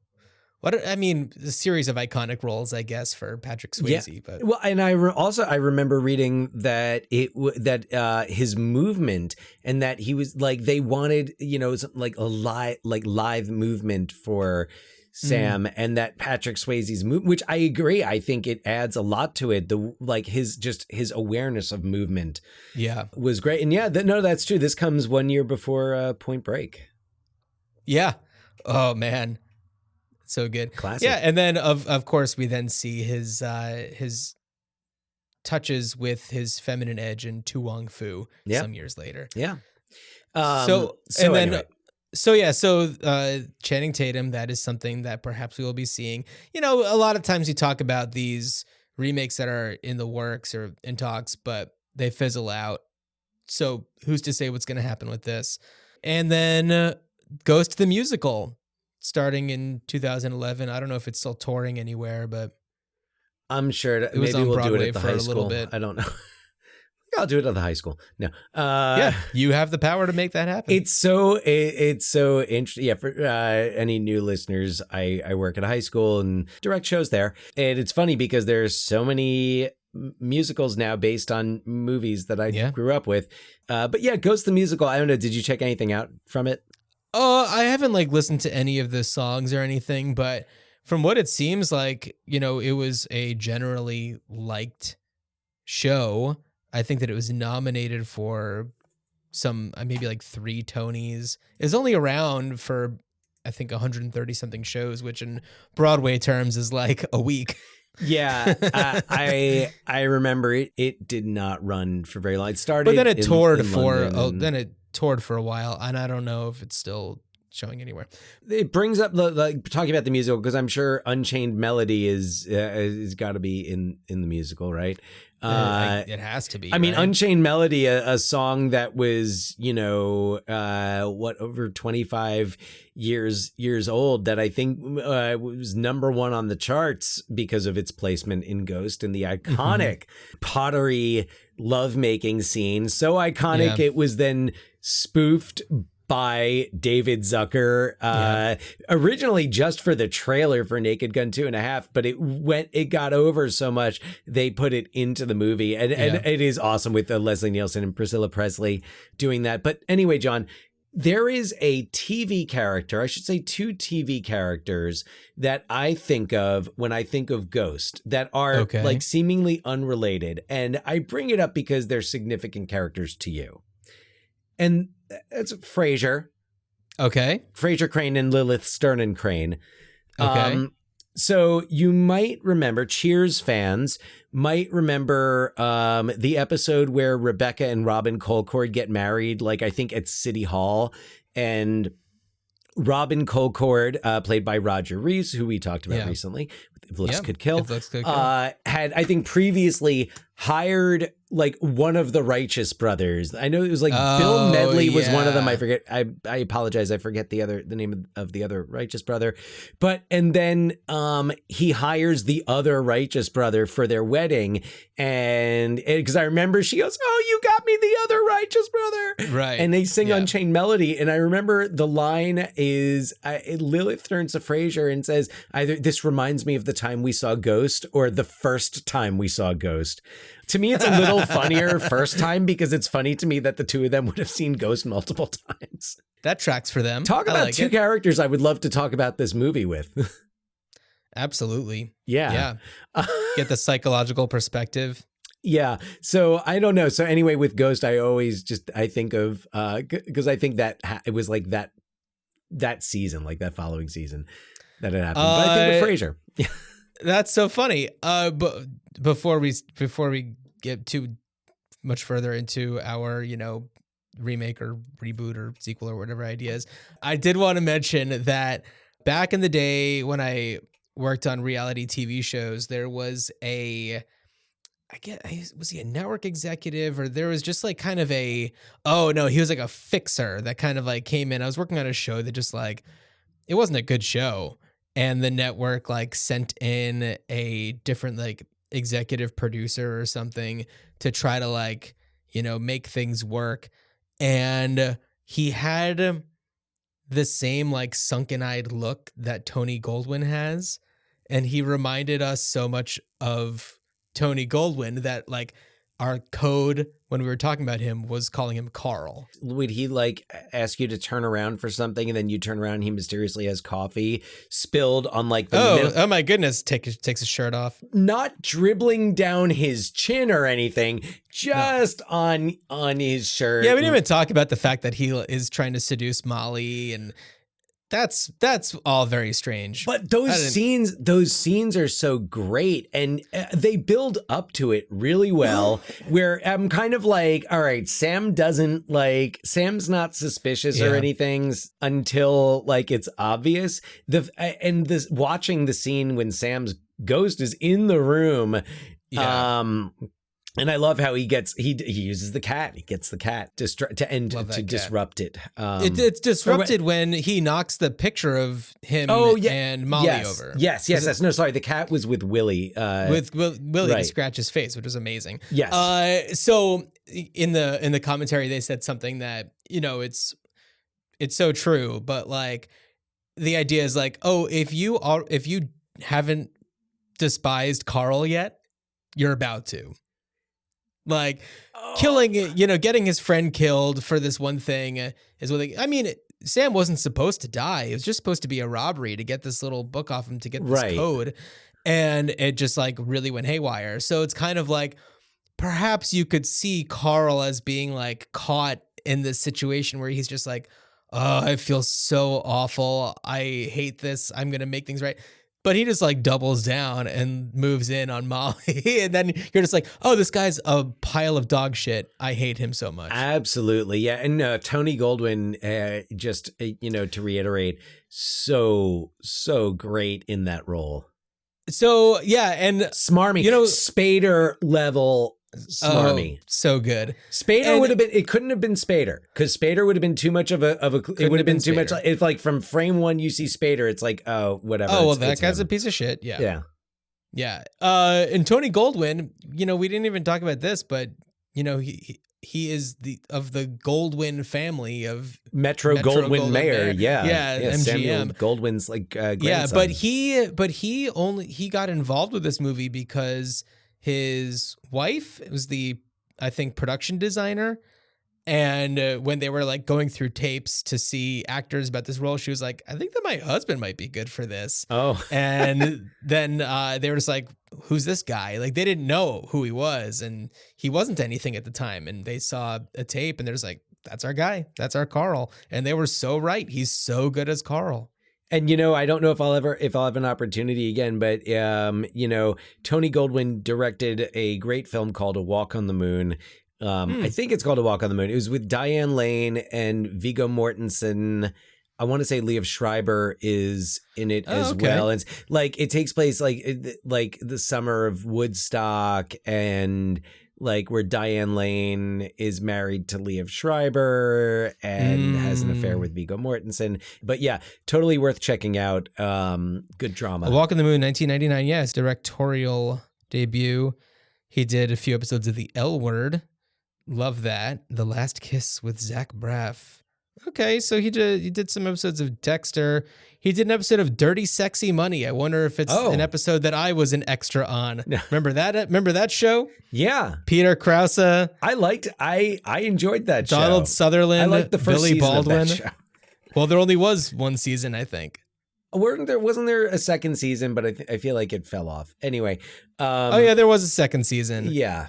The series of iconic roles, I guess, for Patrick Swayze. Yeah. But well, and I remember reading that his movement, and that he was like, they wanted like a live movement for Sam, and that Patrick Swayze's movement, which I agree, I think it adds a lot to it. His awareness of movement, was great. And that's true. This comes 1 year before Point Break. Yeah. Oh man. So good. Classic. Yeah, and then of course we then see his touches with his feminine edge in Tu Wong Fu some years later. Yeah. Channing Tatum, that is something that perhaps we will be seeing. A lot of times you talk about these remakes that are in the works or in talks, but they fizzle out. So who's to say what's going to happen with this? And then Ghost the Musical. starting in 2011. I don't know if it's still touring anywhere, but I'm sure it was maybe on we'll do it Broadway at the for high a school. little bit. I don't know. I'll do it at the high school. No. Yeah, you have the power to make that happen. It's so interesting. Yeah, for any new listeners, I work at a high school and direct shows there, and it's funny because there's so many musicals now based on movies that I grew up with. But yeah, Ghost the musical. I don't know. Did you check anything out from it? I haven't like listened to any of the songs or anything, but from what it seems like, you know, it was a generally liked show. I think that it was nominated for some, maybe like 3 Tonys. It was only around for, I think, 130 something shows, which in Broadway terms is like a week. Yeah, I remember it. It did not run for very long. It started, but then it toured in for. London, Then it toured for a while, and I don't know if it's still showing anywhere. It brings up like talking about the musical because I'm sure Unchained Melody is got to be in the musical, right? It has to be. I mean, right? Unchained Melody, a song that was, you know, over 25 years old, that I think was number 1 on the charts because of its placement in Ghost and the iconic pottery lovemaking scene. So iconic, it was then spoofed by David Zucker, originally just for the trailer for Naked Gun 2.5, but it got over so much they put it into the movie, and it is awesome with Leslie Nielsen and Priscilla Presley doing that. But anyway, John, there is a TV character, I should say 2 TV characters that I think of when I think of Ghost that are like seemingly unrelated, and I bring it up because they're significant characters to you. And it's Frasier. Okay. Frasier Crane and Lilith Sternin Crane. Okay. So you might remember, Cheers fans might remember the episode where Rebecca and Robin Colcord get married, like I think at City Hall. And Robin Colcord, played by Roger Rees, who we talked about recently, If Looks Could Kill, had, I think, previously hired like one of the Righteous Brothers. I know it was like Bill Medley was one of them. I forget. I apologize. I forget the name of the other Righteous brother. But and then he hires the other Righteous brother for their wedding, and because I remember she goes, "Oh, you got me the other Righteous brother," right? And they sing Unchained Melody, and I remember the line is Lilith turns to Frasier and says, "Either this reminds me of the time we saw Ghost, or the first time we saw Ghost." To me, it's a little funnier first time because it's funny to me that the 2 of them would have seen Ghost multiple times. That tracks for them. Talk about like 2 characters I would love to talk about this movie with. Absolutely. Yeah. Get the psychological perspective. Yeah. So I don't know. So anyway, with Ghost, I always I think of, because I think that it was like that season, like that following season that it happened. But I think of Frasier. Yeah. That's so funny. But before we get too much further into our, remake or reboot or sequel or whatever ideas, I did want to mention that back in the day when I worked on reality TV shows, there was was he a network executive, or there was just like kind of he was like a fixer that kind of like came in. I was working on a show that just like, it wasn't a good show. And the network like sent in a different like executive producer or something to try to like, make things work. And he had the same like sunken-eyed look that Tony Goldwyn has. And he reminded us so much of Tony Goldwyn that like our code when we were talking about him was calling him Carl. Would he like ask you to turn around for something, and then you turn around and he mysteriously has coffee spilled on like the oh my goodness, takes his shirt off, not dribbling down his chin or anything, just on his shirt. Yeah, we didn't even talk about the fact that he is trying to seduce Molly, and that's all very strange. But those scenes are so great, and they build up to it really well. Where I'm kind of like, all right, Sam's not suspicious or anything until like it's obvious. Watching the scene when Sam's ghost is in the room. And I love how he uses the cat. He gets the cat to disrupt it. It's disrupted when he knocks the picture of him and Molly over. Yes. No, sorry. The cat was with Willie. With Willie to scratch his face, which was amazing. Yes. So in the commentary, they said something that, it's so true. But like the idea is like, oh, if you haven't despised Carl yet, you're about to. Like killing it, getting his friend killed for this one thing is what Sam wasn't supposed to die. It was just supposed to be a robbery to get this little book off him to get this code. And it just like really went haywire. So it's kind of like perhaps you could see Carl as being like caught in this situation where he's just like, oh, I feel so awful. I hate this. I'm going to make things right. But he just like doubles down and moves in on Molly. And then you're just like, oh, this guy's a pile of dog shit. I hate him so much. Absolutely. Yeah. And Tony Goldwyn, to reiterate, so great in that role. So, yeah. And smarmy, Spader level smarmy. Oh, so good. Spader would have been, it couldn't have been Spader because Spader would have been too much it would have been too much. It's like from frame one, you see Spader, it's like, oh, whatever. Oh, well, that guy's a piece of shit. Yeah. Yeah. Yeah. And Tony Goldwyn, we didn't even talk about this, but, he is of the Goldwyn family of Metro Goldwyn Mayer. Yeah. Yeah. MGM. Samuel Goldwyn's like grandson. Yeah. But he got involved with this movie because his wife was I think, production designer. And when they were like going through tapes to see actors about this role, she was like, I think that my husband might be good for this. Oh. And then they were just like, who's this guy? Like they didn't know who he was and he wasn't anything at the time. And they saw a tape and they're just like, that's our guy. That's our Carl. And they were so right. He's so good as Carl. And, I don't know if I'll have an opportunity again, but, Tony Goldwyn directed a great film called A Walk on the Moon. I think it's called A Walk on the Moon. It was with Diane Lane and Viggo Mortensen. I want to say Liev Schreiber is in it as well. And it's like, it takes place like the summer of Woodstock and like where Diane Lane is married to Liev Schreiber and has an affair with Viggo Mortensen. But yeah, totally worth checking out. Good drama. A Walk on the Moon, 1999. Yeah, his directorial debut. He did a few episodes of The L Word. Love that. The Last Kiss with Zach Braff. Okay, so he did some episodes of Dexter. He did an episode of Dirty Sexy Money. I wonder if it's an episode that I was an extra on. Remember that show? Yeah. Peter Krause. I enjoyed that show. Donald Sutherland. I liked the first Billy season Baldwin. of that show. Well, there only was one season, I think. Wasn't there a second season, but I feel like it fell off. Anyway. There was a second season. Yeah.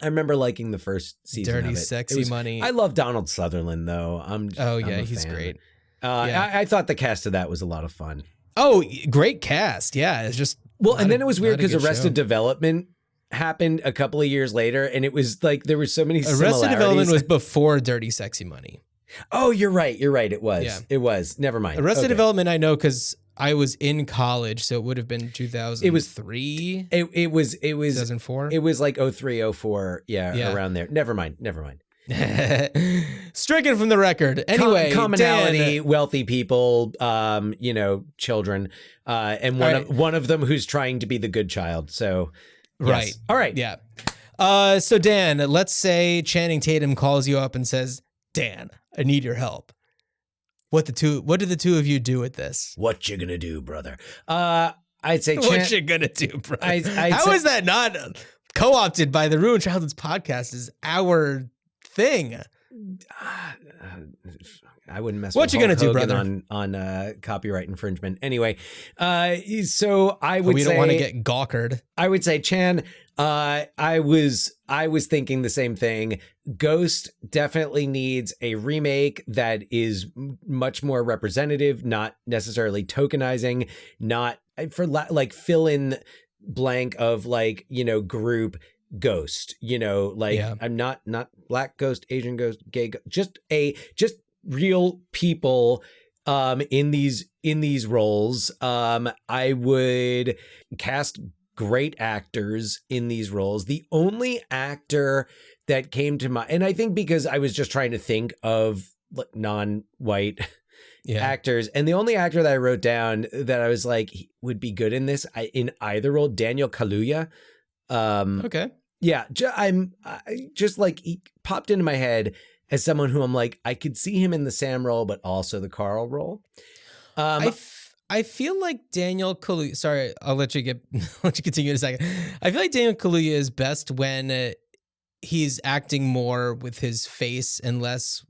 I remember liking the first season Dirty of it. Sexy Money. I love Donald Sutherland, though. He's great. I thought the cast of that was a lot of fun. Oh, great cast. Yeah, it's just... Well, and then it was weird because Arrested Development happened a couple of years later, and it was like there were so many similarities. Arrested Development was before Dirty Sexy Money. Oh, you're right. It was. Yeah. It was. Never mind. Arrested Development, I know because I was in college, so it would have been 2003. It was 2004. It was like 03, 04. Yeah, around there. Never mind. Stricken from the record. Anyway, commonality, Dan, wealthy people, children, and one of them who's trying to be the good child. So, right. Yes. All right. Yeah. So Dan, let's say Channing Tatum calls you up and says, Dan, I need your help. What do the two of you do with this? What you gonna do, brother? I'd say what you gonna do, brother? How is that not co-opted by the Ruined Childhoods podcast is our thing? I wouldn't mess what with you gonna Hulk do, Hogan brother? on copyright infringement. Anyway, so I would we say don't want to get gawkered. I would say, Chan, I was thinking the same thing. Ghost definitely needs a remake that is much more representative, not necessarily tokenizing, not for like fill in blank of like, group Ghost, I'm not Black Ghost, Asian Ghost, gay Ghost, just real people in these roles. I would cast great actors in these roles. The only actor that came to mind, and I think because I was just trying to think of non-white actors, and the only actor that I wrote down that I was like he would be good in this, in either role, Daniel Kaluuya. Okay. Yeah, just like he popped into my head as someone who I'm like, I could see him in the Sam role, but also the Carl role. I feel like Daniel Kaluuya. Sorry, I'll let you continue in a second. I feel like Daniel Kaluuya is best when he's acting more with his face and less,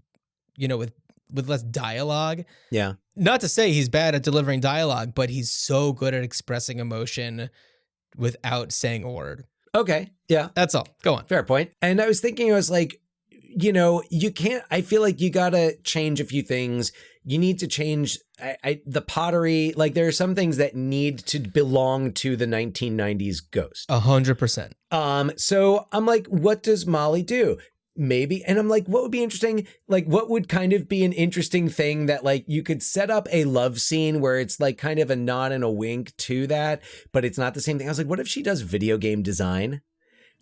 with less dialogue. Yeah. Not to say he's bad at delivering dialogue, but he's so good at expressing emotion without saying a word. Okay. Yeah. That's all. Go on. Fair point. And I was thinking, I was like, you can't, I feel like you got to change a few things. You need to change the pottery. Like there are some things that need to belong to the 1990s Ghost. 100%. So I'm like, what does Molly do? Maybe. And I'm like, what would be interesting? Like, what would kind of be an interesting thing that like you could set up a love scene where it's like kind of a nod and a wink to that, but it's not the same thing. I was like, what if she does video game design?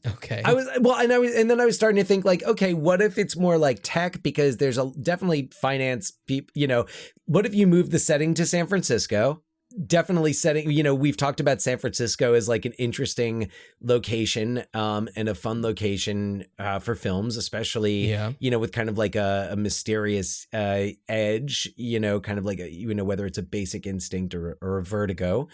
Okay. And then I was starting to think like, okay, what if it's more like tech, because there's definitely finance people, what if you move the setting to San Francisco? Definitely setting, we've talked about San Francisco as like an interesting location, and a fun location, for films, especially, with kind of like a mysterious, edge, kind of like whether it's a Basic Instinct or a Vertigo.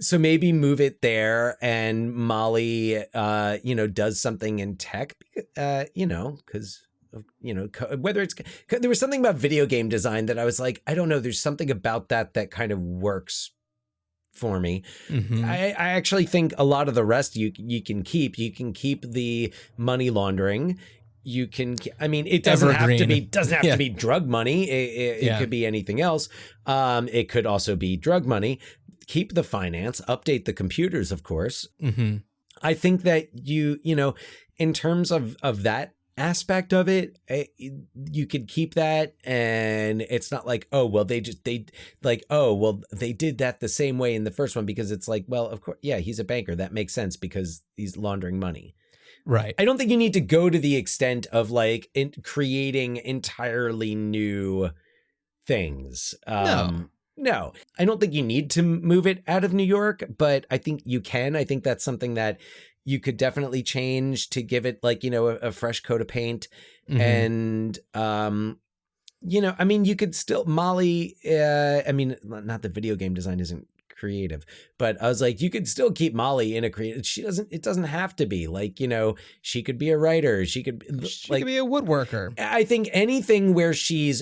So maybe move it there, and Molly, does something in tech, because, whether it's, there was something about video game design that I was like, I don't know, there's something about that kind of works for me. Mm-hmm. I actually think a lot of the rest you can keep. You can keep the money laundering. You can, it doesn't have to be drug money. It could be anything else. It could also be drug money. Keep the finance, update the computers, of course. Mm-hmm. I think that in terms of that aspect of it, you could keep that, and it's not like, they did that the same way in the first one, because it's like, well, of course, yeah, he's a banker. That makes sense because he's laundering money. Right. I don't think you need to go to the extent of like creating entirely new things. No, I don't think you need to move it out of New York, but I think you can. I think that's something that you could definitely change to give it like, a fresh coat of paint. Mm-hmm. And, you could still, Molly, not the video game design isn't creative, but I was like, you could still keep Molly in a creative. It doesn't have to be like, she could be a writer. She could be a woodworker. I think anything where she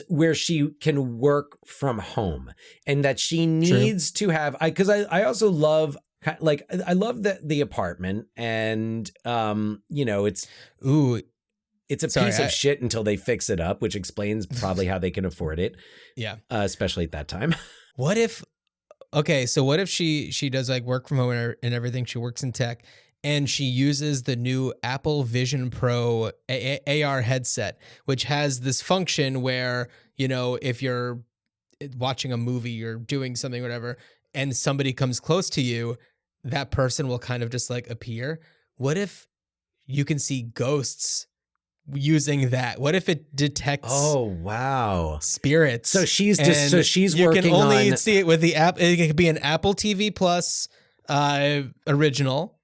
can work from home, and that she needs to have, because I also love, like, I love the apartment, and, it's a piece of shit until they fix it up, which explains probably how they can afford it. Yeah. Especially at that time. What if she does like work from home and everything? She works in tech, and she uses the new Apple Vision Pro AR headset, which has this function where, if you're watching a movie, you're doing something, whatever, and somebody comes close to you, that person will kind of just like appear. What if you can see ghosts using that? What if it detects spirits? So she's working on, you can only on, see it with the app. It could be an Apple TV Plus original.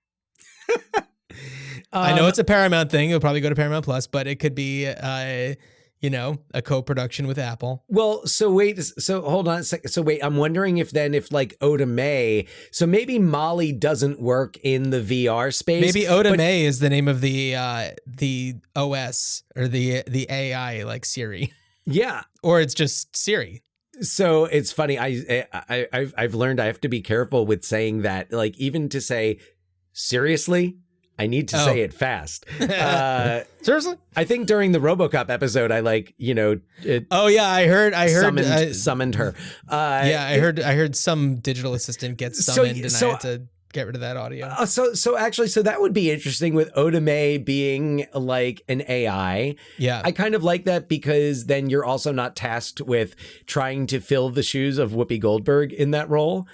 I know it's a Paramount thing. It'll probably go to Paramount Plus, but it could be a co-production with Apple. Well, so hold on a second. So wait, I'm wondering if like Oda Mae, so maybe Molly doesn't work in the VR space. Maybe Oda Mae is the name of the OS or the AI, like Siri. Yeah. Or it's just Siri. So it's funny. I've learned I have to be careful with saying that, like, even to say seriously, I need to say it fast. Seriously? I think during the RoboCop episode, I I heard summoned her. I heard some digital assistant get summoned, and I had to get rid of that audio. So that would be interesting with Oda Mae being like an AI. Yeah. I kind of like that, because then you're also not tasked with trying to fill the shoes of Whoopi Goldberg in that role.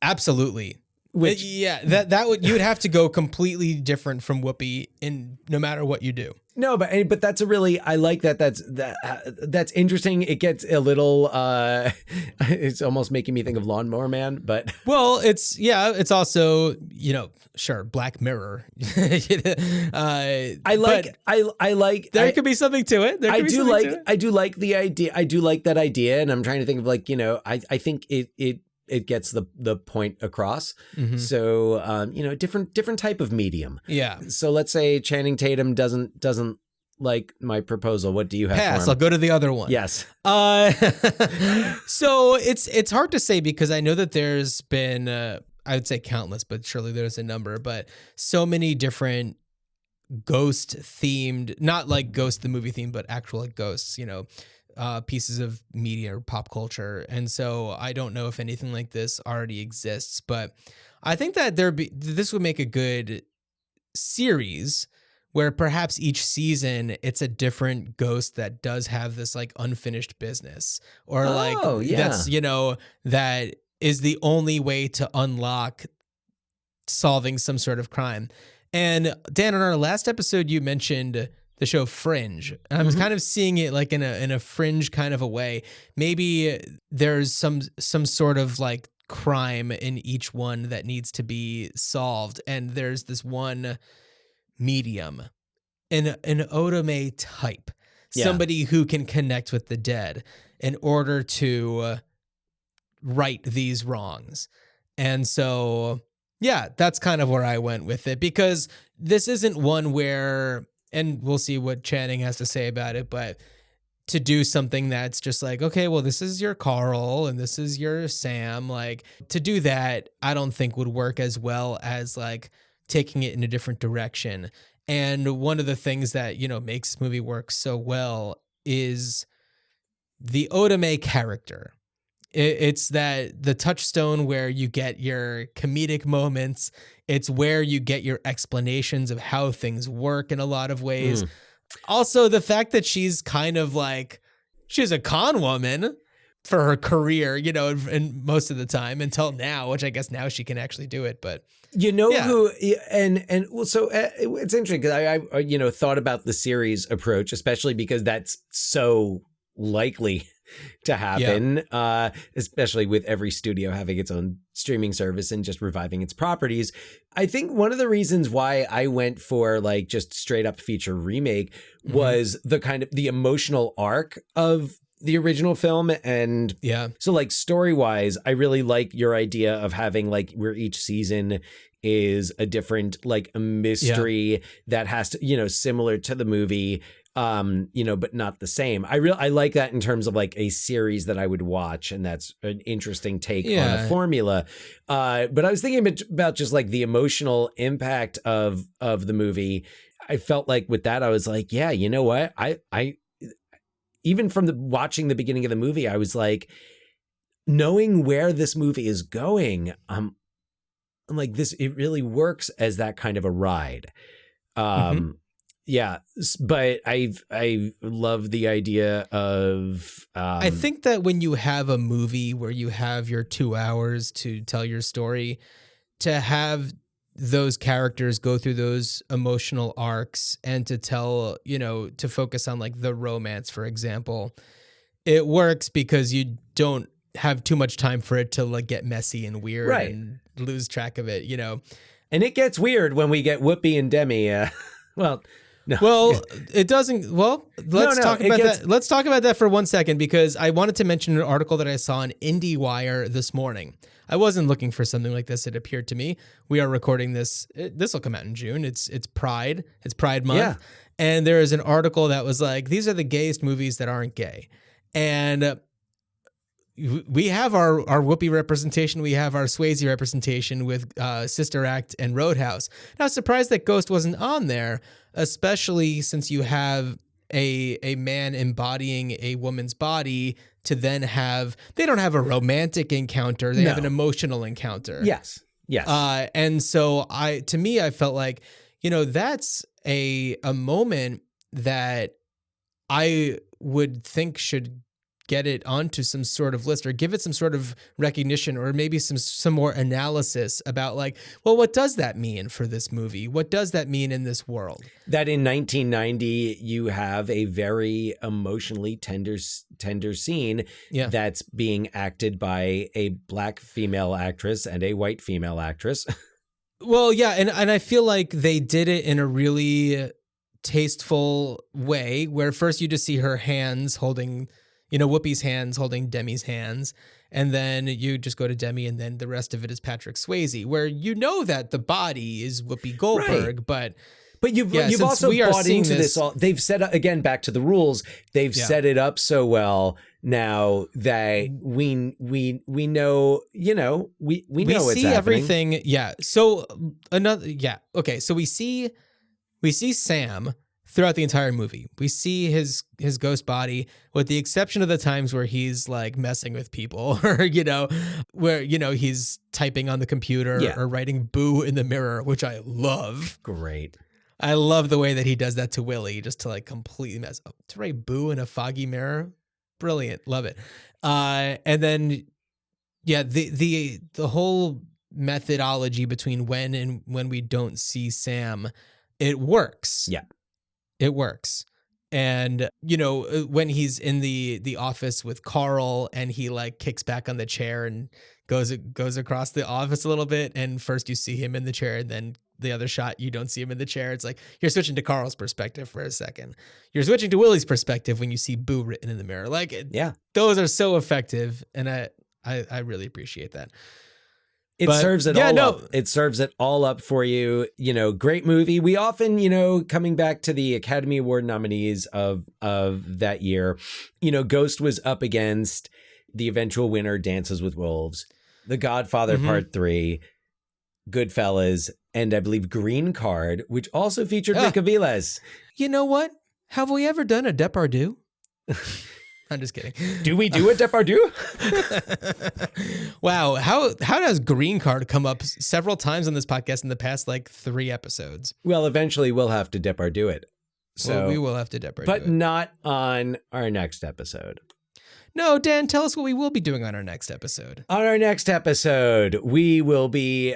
Absolutely. Which yeah, that would, you would have to go completely different from Whoopi in no matter what you do. No, but that's a really, I like that. That's interesting. It gets a little, it's almost making me think of Lawnmower Man, but Well, it's also, sure, Black Mirror. I like there could be something to it. I do like the idea. I do like that idea. And I'm trying to think of like, I think it gets the point across. Mm-hmm. So, different type of medium. Yeah. So let's say Channing Tatum doesn't like my proposal. What do you have Pass. for him? I'll go to the other one. Yes. So it's hard to say because I know that there's been, I would say countless, but surely there's a number, but so many different ghost themed, not like Ghost the movie theme, but actual like ghosts, pieces of media or pop culture. And so I don't know if anything like this already exists, but I think that this would make a good series where perhaps each season it's a different ghost that does have this like unfinished business or that's, that is the only way to unlock solving some sort of crime. And Dan, in our last episode, you mentioned the show Fringe. And I was kind of seeing it like in a Fringe kind of a way. Maybe there's some sort of like crime in each one that needs to be solved. And there's this one medium, an Otome type, somebody who can connect with the dead in order to right these wrongs. And so, yeah, that's kind of where I went with it because this isn't one where, and we'll see what Channing has to say about it, but to do something that's just like, okay, well, this is your Carl and this is your Sam, like to do that, I don't think would work as well as like taking it in a different direction. And one of the things that, makes this movie work so well is the Otome character. It's that the touchstone where you get your comedic moments. It's where you get your explanations of how things work in a lot of ways. Also, the fact that she's kind of like, she's a con woman for her career, and most of the time until now, which I guess now she can actually do it. But who, and well, so it's interesting because I thought about the series approach, especially because that's so likely to happen, especially with every studio having its own streaming service and just reviving its properties. I think one of the reasons why I went for like just straight up feature remake was the kind of the emotional arc of the original film. And so like story wise, I really like your idea of having like where each season is a different, like a mystery that has to, similar to the movie, but not the same. I like that in terms of like a series that I would watch, and that's an interesting take on a formula. But I was thinking about just like the emotional impact of the movie. I felt like with that, I was like, yeah, you know what? I even from watching the beginning of the movie, I was like, knowing where this movie is going, I'm like, this, it really works as that kind of a ride. Yeah, but I love the idea of. I think that when you have a movie where you have your 2 hours to tell your story, to have those characters go through those emotional arcs and to tell, to focus on like the romance, for example, it works because you don't have too much time for it to like get messy and weird and lose track of it, And it gets weird when we get Whoopi and Demi. No. Well, it doesn't. Well, let's talk about that. Let's talk about that for 1 second, because I wanted to mention an article that I saw on IndieWire this morning. I wasn't looking for something like this. It appeared to me. We are recording this. This will come out in June. It's Pride. It's Pride Month. Yeah. And there is an article that was like, these are the gayest movies that aren't gay. And we have our Whoopi representation. We have our Swayze representation with Sister Act and Roadhouse. Now, I was surprised that Ghost wasn't on there, especially since you have a man embodying a woman's body to then have, they don't have a romantic encounter. They have an emotional encounter. Yes. And so to me, I felt like, that's a moment that I would think should get it onto some sort of list or give it some sort of recognition or maybe some more analysis about like, well, what does that mean for this movie? What does that mean in this world? That in 1990 you have a very emotionally tender scene that's being acted by a black female actress and a white female actress. Well, yeah, and I feel like they did it in a really tasteful way where first you just see her hands holding, Whoopi's hands holding Demi's hands, and then you just go to Demi, and then the rest of it is Patrick Swayze, where that the body is Whoopi Goldberg, right. But you've also bought into this. They've set up, again, back to the rules. They've set it up so well now that we know, we know what's see happening. Everything. Yeah. So okay. So we see Sam throughout the entire movie. We see his ghost body, with the exception of the times where he's like messing with people or, where, he's typing on the computer or writing boo in the mirror, which I love. Great. I love the way that he does that to Willie, just to like completely mess up. To write boo in a foggy mirror. Brilliant. Love it. And then, the whole methodology between when and when we don't see Sam, it works. Yeah. It works. And, when he's in the office with Carl and he like kicks back on the chair and goes across the office a little bit. And first you see him in the chair, and then the other shot, you don't see him in the chair. It's like you're switching to Carl's perspective for a second. You're switching to Willie's perspective when you see boo written in the mirror. Like, those are so effective. And I really appreciate that. It serves it all up. It serves it all up for you. Great movie. We often, coming back to the Academy Award nominees of that year, Ghost was up against the eventual winner, Dances with Wolves, The Godfather Part 3, Goodfellas, and I believe Green Card, which also featured Nick Aviles. You know what? Have we ever done a Depardieu? I'm just kidding. Do we do a Depardieu? Wow. How does Green Card come up several times on this podcast in the past, like 3 episodes? Well, eventually we'll have to Depardieu it. So we will have to Depardieu but it. Not on our next episode. No, Dan, tell us what we will be doing on our next episode. On our next episode, we will be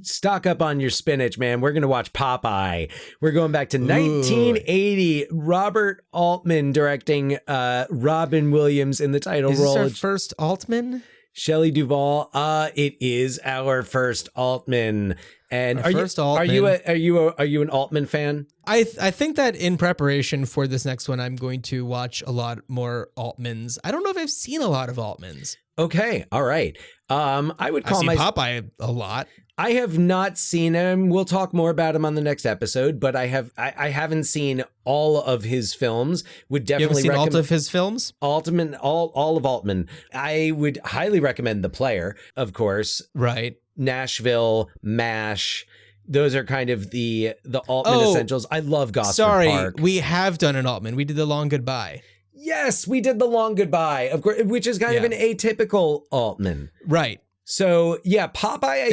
stock up on your spinach, man. We're going to watch Popeye. We're going back to 1980. Robert Altman directing Robin Williams in the title role. Is this our first Altman? Shelley Duvall. It is our first Altman. And are you an Altman fan? I think that in preparation for this next one, I'm going to watch a lot more Altmans. I don't know if I've seen a lot of Altmans. Okay, all right. I've seen Popeye a lot. I have not seen him. We'll talk more about him on the next episode, but I haven't seen all of his films. Would definitely recommend all of his films. Altman, all of Altman. I would highly recommend The Player, of course. Right. Nashville, MASH. Those are kind of the Altman essentials. I love Gosford Park. We have done an Altman. We did The Long Goodbye. Yes, we did The Long Goodbye, of course, which is kind of an atypical Altman. Right. So, Popeye,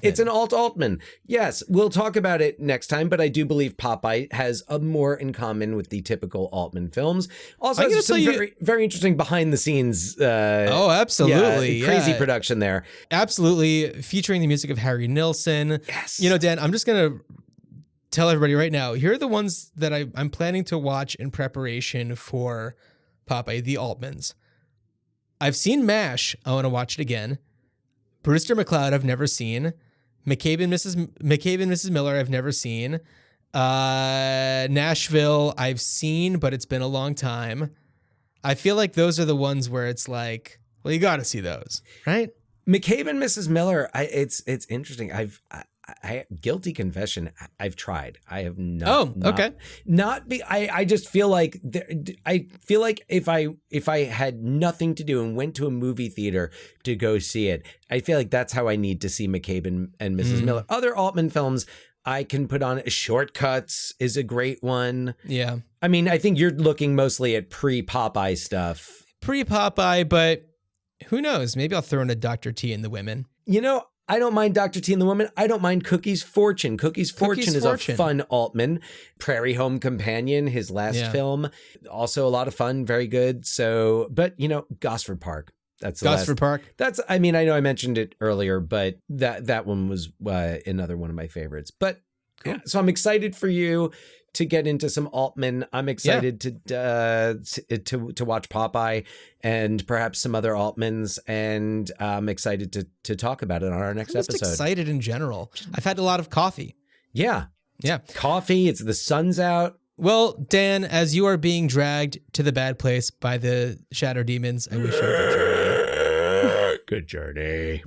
it's an Altman. Yes, we'll talk about it next time, but I do believe Popeye has more in common with the typical Altman films. Also, has some very, very interesting behind the scenes. Absolutely. Crazy production there. Absolutely. Featuring the music of Harry Nilsson. Yes. Dan, I'm just going to tell everybody right now, here are the ones that I'm planning to watch in preparation for Popeye, the Altmans. I've seen MASH. I want to watch it again. Brewster McCloud, I've never seen. McCabe and Mrs. Miller, I've never seen. Nashville, I've seen, but it's been a long time. I feel like those are the ones where it's like, well, you got to see those, right? McCabe and Mrs. Miller, it's interesting. I guilty confession. I've tried. I have not. Okay. I just feel like if I had nothing to do and went to a movie theater to go see it, I feel like that's how I need to see McCabe and Mrs. Miller. Other Altman films I can put on. Shortcuts is a great one. Yeah. I mean, I think you're looking mostly at pre-Popeye stuff. Pre-Popeye, but who knows? Maybe I'll throw in a Dr. T in The Women. I don't mind Dr. T and the Woman. I don't mind Cookie's Fortune. Cookie's Fortune is a fun Altman. Prairie Home Companion, his last film. Also a lot of fun, very good. So, but Gosford Park. That's the Gosford Park. I know I mentioned it earlier, but that one was another one of my favorites. But yeah, so I'm excited for you to get into some Altman. I'm excited to watch Popeye and perhaps some other Altmans, and I'm excited to talk about it on our next episode. Just excited in general. I've had a lot of coffee. Yeah. Yeah. Coffee. It's the sun's out. Well, Dan, as you are being dragged to the bad place by the shadow demons, I wish you a good journey. Good journey.